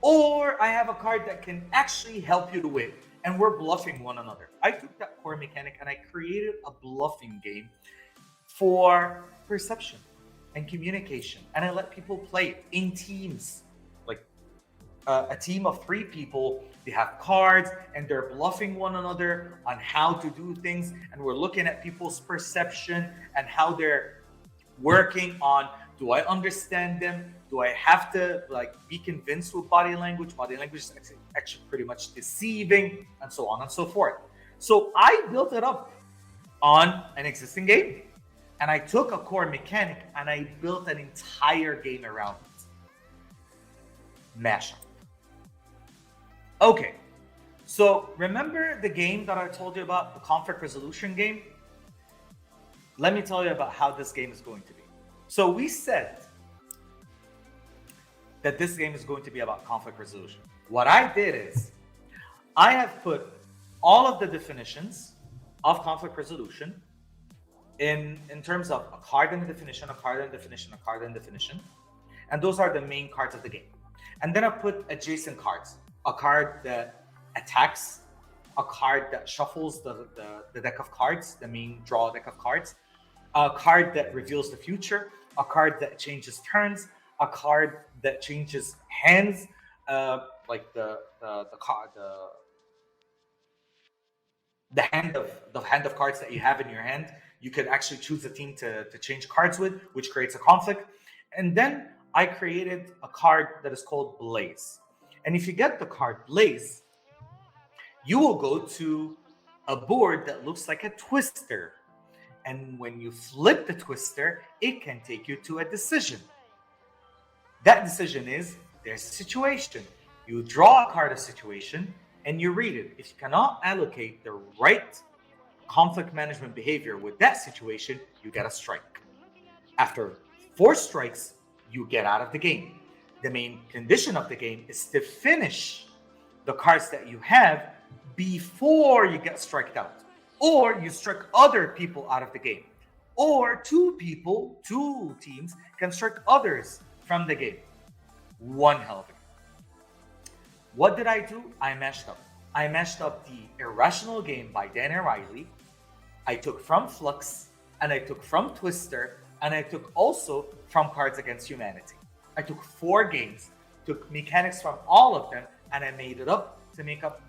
Or I have a card that can actually help you to win, and we're bluffing one another. I took that core mechanic and I created a bluffing game for perception and communication. And I let people play it in teams. Like a team of 3 people, they have cards and they're bluffing one another on how to do things. And we're looking at people's perception and how they're working on, do I understand them? Do I have to like be convinced with body language? Body language is actually pretty much deceiving, and so on and so forth. So I built it up on an existing game, and I took a core mechanic and I built an entire game around it. Mashup. Okay, so remember the game that I told you about, the conflict resolution game? Let me tell you about how this game is going to be. So we said that this game is going to be about conflict resolution. What I did is I have put all of the definitions of conflict resolution in terms of a card and a definition, a card and a definition, a card and a definition. And those are the main cards of the game. And then I put adjacent cards, a card that attacks, a card that shuffles the deck of cards, the main draw deck of cards, a card that reveals the future, a card that changes turns, a card that changes hands, like the hand of cards that you have in your hand. You could actually choose a team to change cards with, which creates a conflict. And then I created a card that is called Blaze. And if you get the card Blaze, you will go to a board that looks like a twister. And when you flip the twister, it can take you to a decision. That decision is, there's a situation. You draw a card of situation and you read it. If you cannot allocate the right conflict management behavior with that situation, you get a strike. After 4 strikes, you get out of the game. The main condition of the game is to finish the cards that you have before you get striked out, or you strike other people out of the game, or 2 teams can strike others from the game. One hell of a game. What did I do? I mashed up the Irrational Game by Dan Riley. I took from Flux, and I took from Twister, and I took also from Cards Against Humanity. I took 4 games, took mechanics from all of them, and I made it up to make up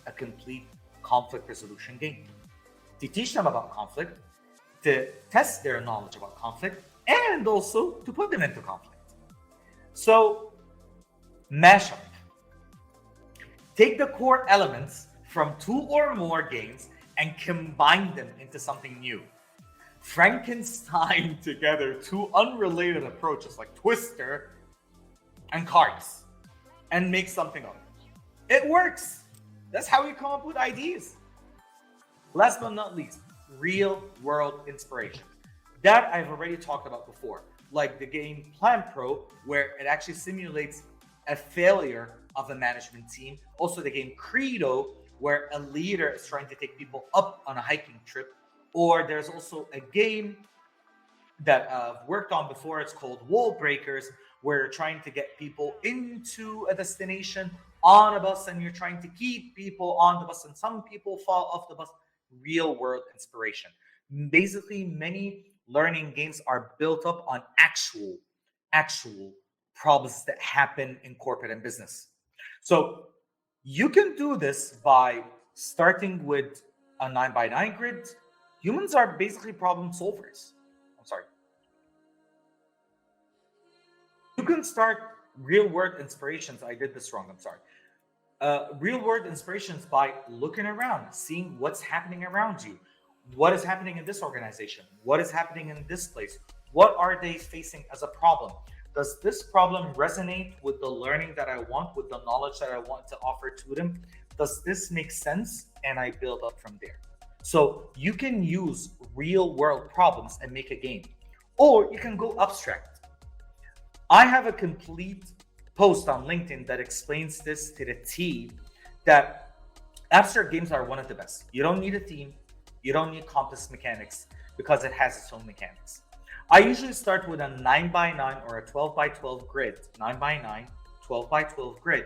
a complete conflict resolution game. To teach them about conflict, to test their knowledge about conflict, and also to put them into conflict. So, mashup. Take the core elements from 2 or more games and combine them into something new. Frankenstein together 2 unrelated approaches like Twister and cards and make something up. It works. That's how we come up with ideas. Last but not least, real world inspiration. That I've already talked about before, like the game Plan Pro, where it actually simulates a failure of a management team. Also the game Credo, where a leader is trying to take people up on a hiking trip. Or there's also a game that I've worked on before. It's called Wall Breakers, where you're trying to get people into a destination on a bus, and you're trying to keep people on the bus, and some people fall off the bus. Real world inspiration. Basically, many learning games are built up on actual problems that happen in corporate and business. So you can do this by starting with a 9x9 grid. Humans are basically problem solvers. I'm sorry. You can start real world inspirations. I did this wrong. I'm sorry. Real world inspirations by looking around, seeing what's happening around you. What is happening in this organization? What is happening in this place? What are they facing as a problem? Does this problem resonate with the learning that I want, with the knowledge that I want to offer to them? Does this make sense? And I build up from there. So you can use real world problems and make a game, or you can go abstract. I have a complete post on LinkedIn that explains this to the T, that abstract games are one of the best. You don't need a theme. You don't need complex mechanics because it has its own mechanics. I usually start with a 9x9 or a 12x12 grid, 9x9, 12x12 grid.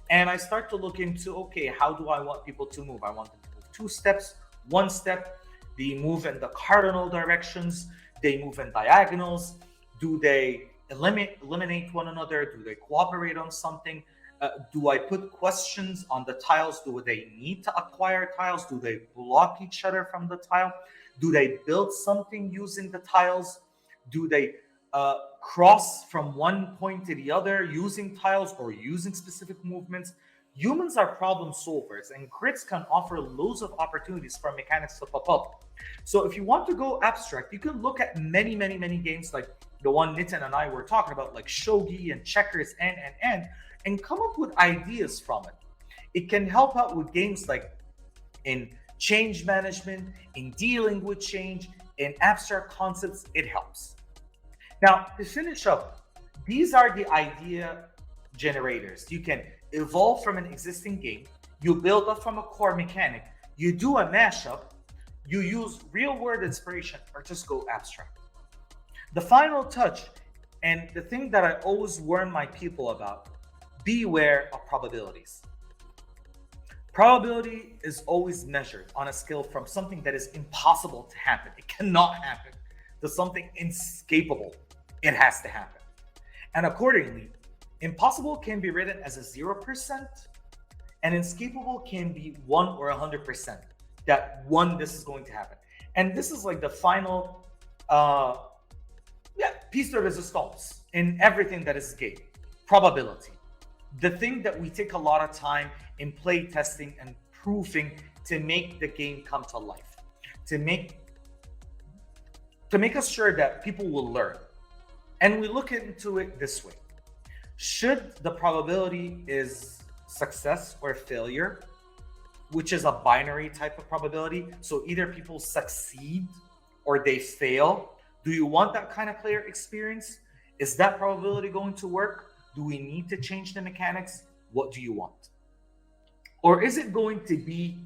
And I start to look into, okay, how do I want people to move? I want them to move 2 steps, 1 step. They move in the cardinal directions. They move in diagonals. Do they eliminate one another? Do they cooperate on something? Do I put questions on the tiles? Do they need to acquire tiles? Do they block each other from the tile? Do they build something using the tiles? Do they cross from one point to the other using tiles or using specific movements. Humans are problem solvers, and grids can offer loads of opportunities for mechanics to pop up. So if you want to go abstract, you can look at many games like the one Nitin and I were talking about, like shogi and checkers and come up with ideas from it. It can help out with games like in change management, in dealing with change, in abstract concepts. It helps. Now, to finish up, these are the idea generators. You can evolve from an existing game, you build up from a core mechanic, you do a mashup, you use real world inspiration, or just go abstract. The final touch, and the thing that I always warn my people about, beware of probabilities. Probability is always measured on a scale from something that is impossible to happen, it cannot happen, to something inescapable, it has to happen. And accordingly, impossible can be written as a 0%, and inescapable can be 1 or 100%. That one, this is going to happen. And this is like the final piece de resistance in everything that is game. Probability. The thing that we take a lot of time in play testing and proofing to make the game come to life. To make us sure that people will learn. And we look into it this way. Should the probability is success or failure, which is a binary type of probability, so either people succeed or they fail, do you want that kind of player experience? Is that probability going to work? Do we need to change the mechanics? What do you want? Or is it going to be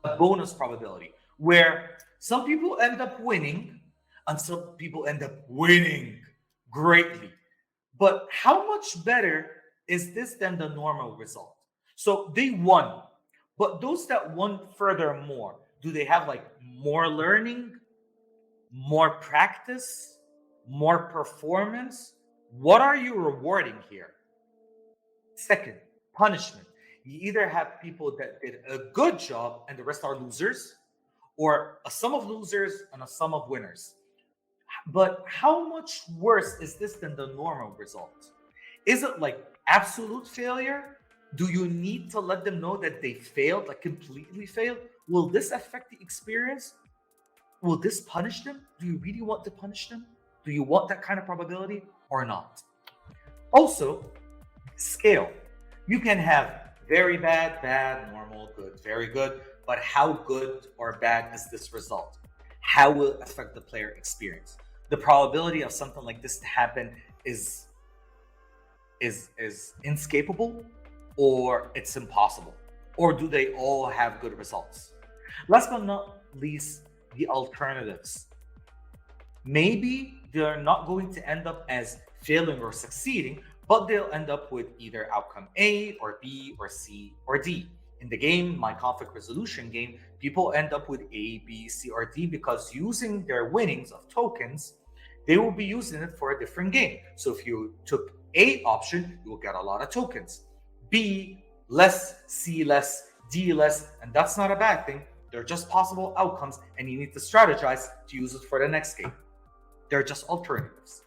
a bonus probability where some people end up winning and some people end up winning greatly? But how much better is this than the normal result? So they won, but those that won furthermore, do they have like more learning, more practice, more performance? What are you rewarding here? Second, punishment. You either have people that did a good job and the rest are losers, or a sum of losers and a sum of winners. But how much worse is this than the normal result? Is it like absolute failure? Do you need to let them know that they failed, like completely failed? Will this affect the experience? Will this punish them? Do you really want to punish them? Do you want that kind of probability or not? Also, scale. You can have very bad, bad, normal, good, very good, but how good or bad is this result? How will it affect the player experience? The probability of something like this to happen is inescapable, or it's impossible, or do they all have good results? Last but not least, the alternatives. Maybe they're not going to end up as failing or succeeding, but they'll end up with either outcome A or B or C or D. In the game, my conflict resolution game, people end up with A, B, C, or D because using their winnings of tokens, they will be using it for a different game. So if you took A option, you will get a lot of tokens. B less, C less, D less, and that's not a bad thing. They're just possible outcomes, and you need to strategize to use it for the next game. They're just alternatives.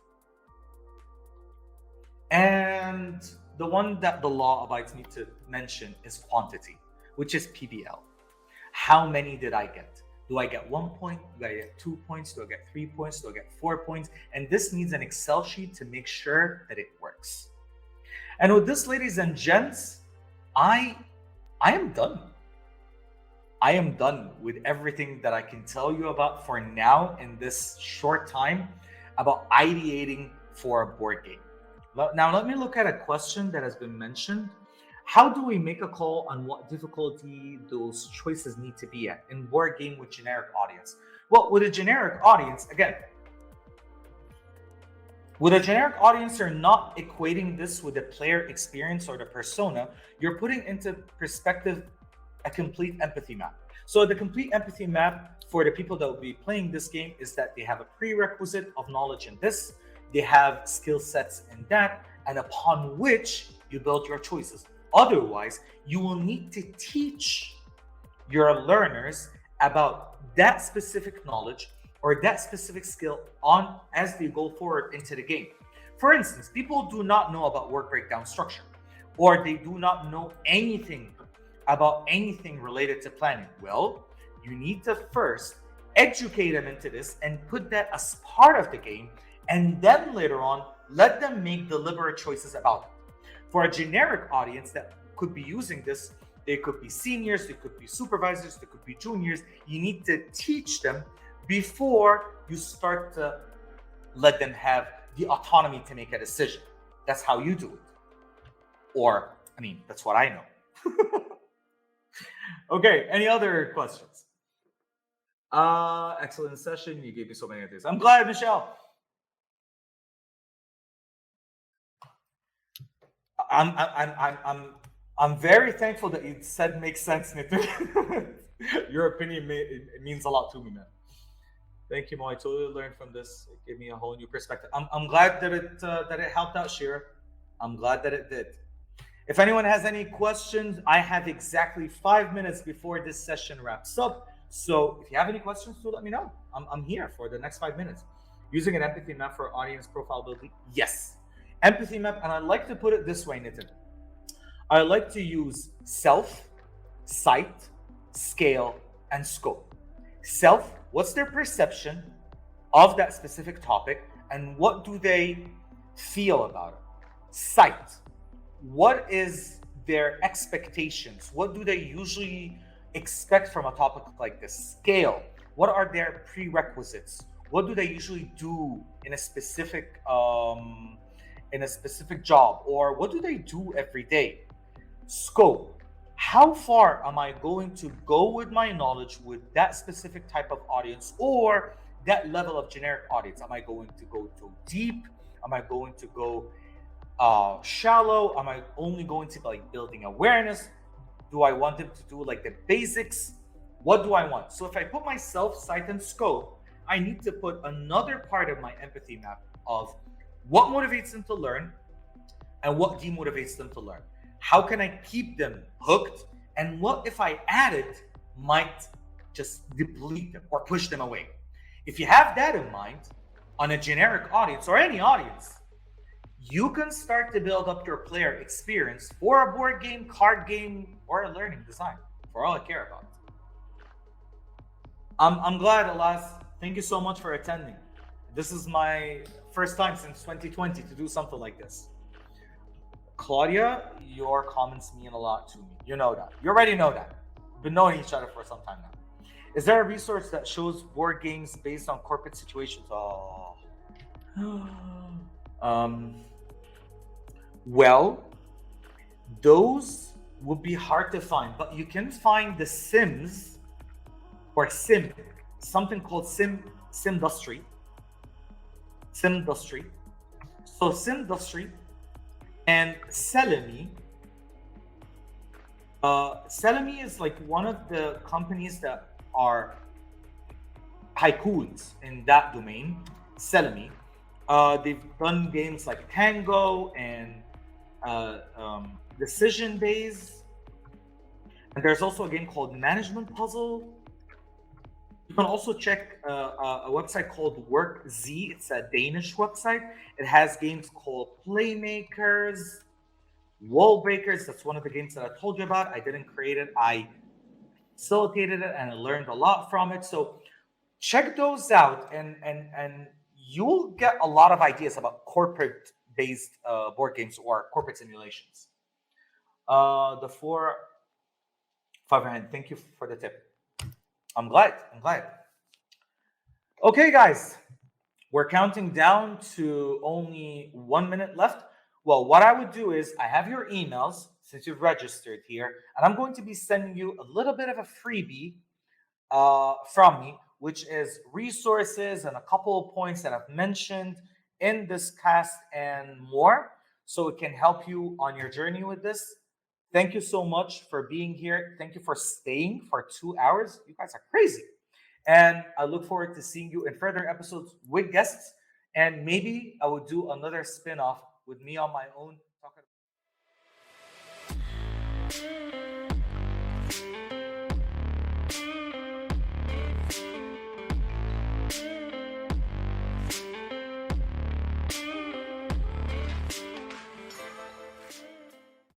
And the one that the law abides me to mention is quantity, which is PBL. How many did I get? Do I get 1 point? Do I get 2 points? Do I get 3 points? Do I get 4 points? And this needs an Excel sheet to make sure that it works. And with this, ladies and gents, I am done. I am done with everything that I can tell you about for now in this short time about ideating for a board game. Now, let me look at a question that has been mentioned. How do we make a call on what difficulty those choices need to be at in board game with generic audience? Well, with a generic audience, again, with a generic audience, you're not equating this with the player experience or the persona. You're putting into perspective a complete empathy map. So the complete empathy map for the people that will be playing this game is that they have a prerequisite of knowledge in this, they have skill sets in that, and upon which you build your choices. Otherwise, you will need to teach your learners about that specific knowledge or that specific skill on as they go forward into the game. For instance, people do not know about work breakdown structure, or they do not know anything about anything related to planning. Well, you need to first educate them into this and put that as part of the game, and then later on, let them make deliberate choices about it. For a generic audience that could be using this, they could be seniors, they could be supervisors, they could be juniors. You need to teach them before you start to let them have the autonomy to make a decision. That's how you do it. Or, I mean, that's what I know. Okay, any other questions? Excellent session. You gave me so many ideas. I'm glad, Michelle. I'm very thankful that you said makes sense, Nitin. Your opinion it means a lot to me, man. Thank you, Mo. I totally learned from this. It gave me a whole new perspective. I'm glad that it helped out, Shira. I'm glad that it did. If anyone has any questions, I have exactly 5 minutes before this session wraps up. So if you have any questions, do let me know. I'm here for the next 5 minutes. Using an empathy map for audience profile building? Yes. Empathy map, and I like to put it this way, Nitin. I like to use self, site, scale, and scope. Self, what's their perception of that specific topic, and what do they feel about it? Site, what is their expectations? What do they usually expect from a topic like this? Scale, what are their prerequisites? What do they usually do in a specific job, or what do they do every day? Scope, how far am I going to go with my knowledge with that specific type of audience, or that level of generic audience? Am I going to go too deep? Am I going to go shallow? Am I only going to be like building awareness? Do I want them to do like the basics? What do I want? So if I put myself, site, and scope, I need to put another part of my empathy map of what motivates them to learn and what demotivates them to learn. How can I keep them hooked? And what if I add it might just deplete them or push them away? If you have that in mind on a generic audience or any audience, you can start to build up your player experience for a board game, card game, or a learning design, for all I care about. I'm glad, Alas. Thank you so much for attending. This is my first time since 2020 to do something like this. Claudia, your comments mean a lot to me. You know that. You already know that. We've been knowing each other for some time now. Is there a resource that shows board games based on corporate situations? Oh. Well, those would be hard to find, but you can find the Sims or Sim, something called Simdustry. Simdustry. So Simdustry and Selemy. Selemy is like one of the companies that are tycoons in that domain. Selemy. They've done games like Tango and Decision Days. And there's also a game called Management Puzzle. You can also check a website called WorkZ. It's a Danish website. It has games called Playmakers, Wall Breakers. That's one of the games that I told you about. I didn't create it. I facilitated it and I learned a lot from it. So check those out and you'll get a lot of ideas about corporate-based board games or corporate simulations. The 500. Thank you for the tip. I'm glad. Okay, guys, we're counting down to only 1 minute left. Well, what I would do is I have your emails since you've registered here, and I'm going to be sending you a little bit of a freebie from me, which is resources and a couple of points that I've mentioned in this cast and more, so it can help you on your journey with this. Thank you so much for being here. Thank you for staying for 2 hours. You guys are crazy. And I look forward to seeing you in further episodes with guests. And maybe I will do another spin-off with me on my own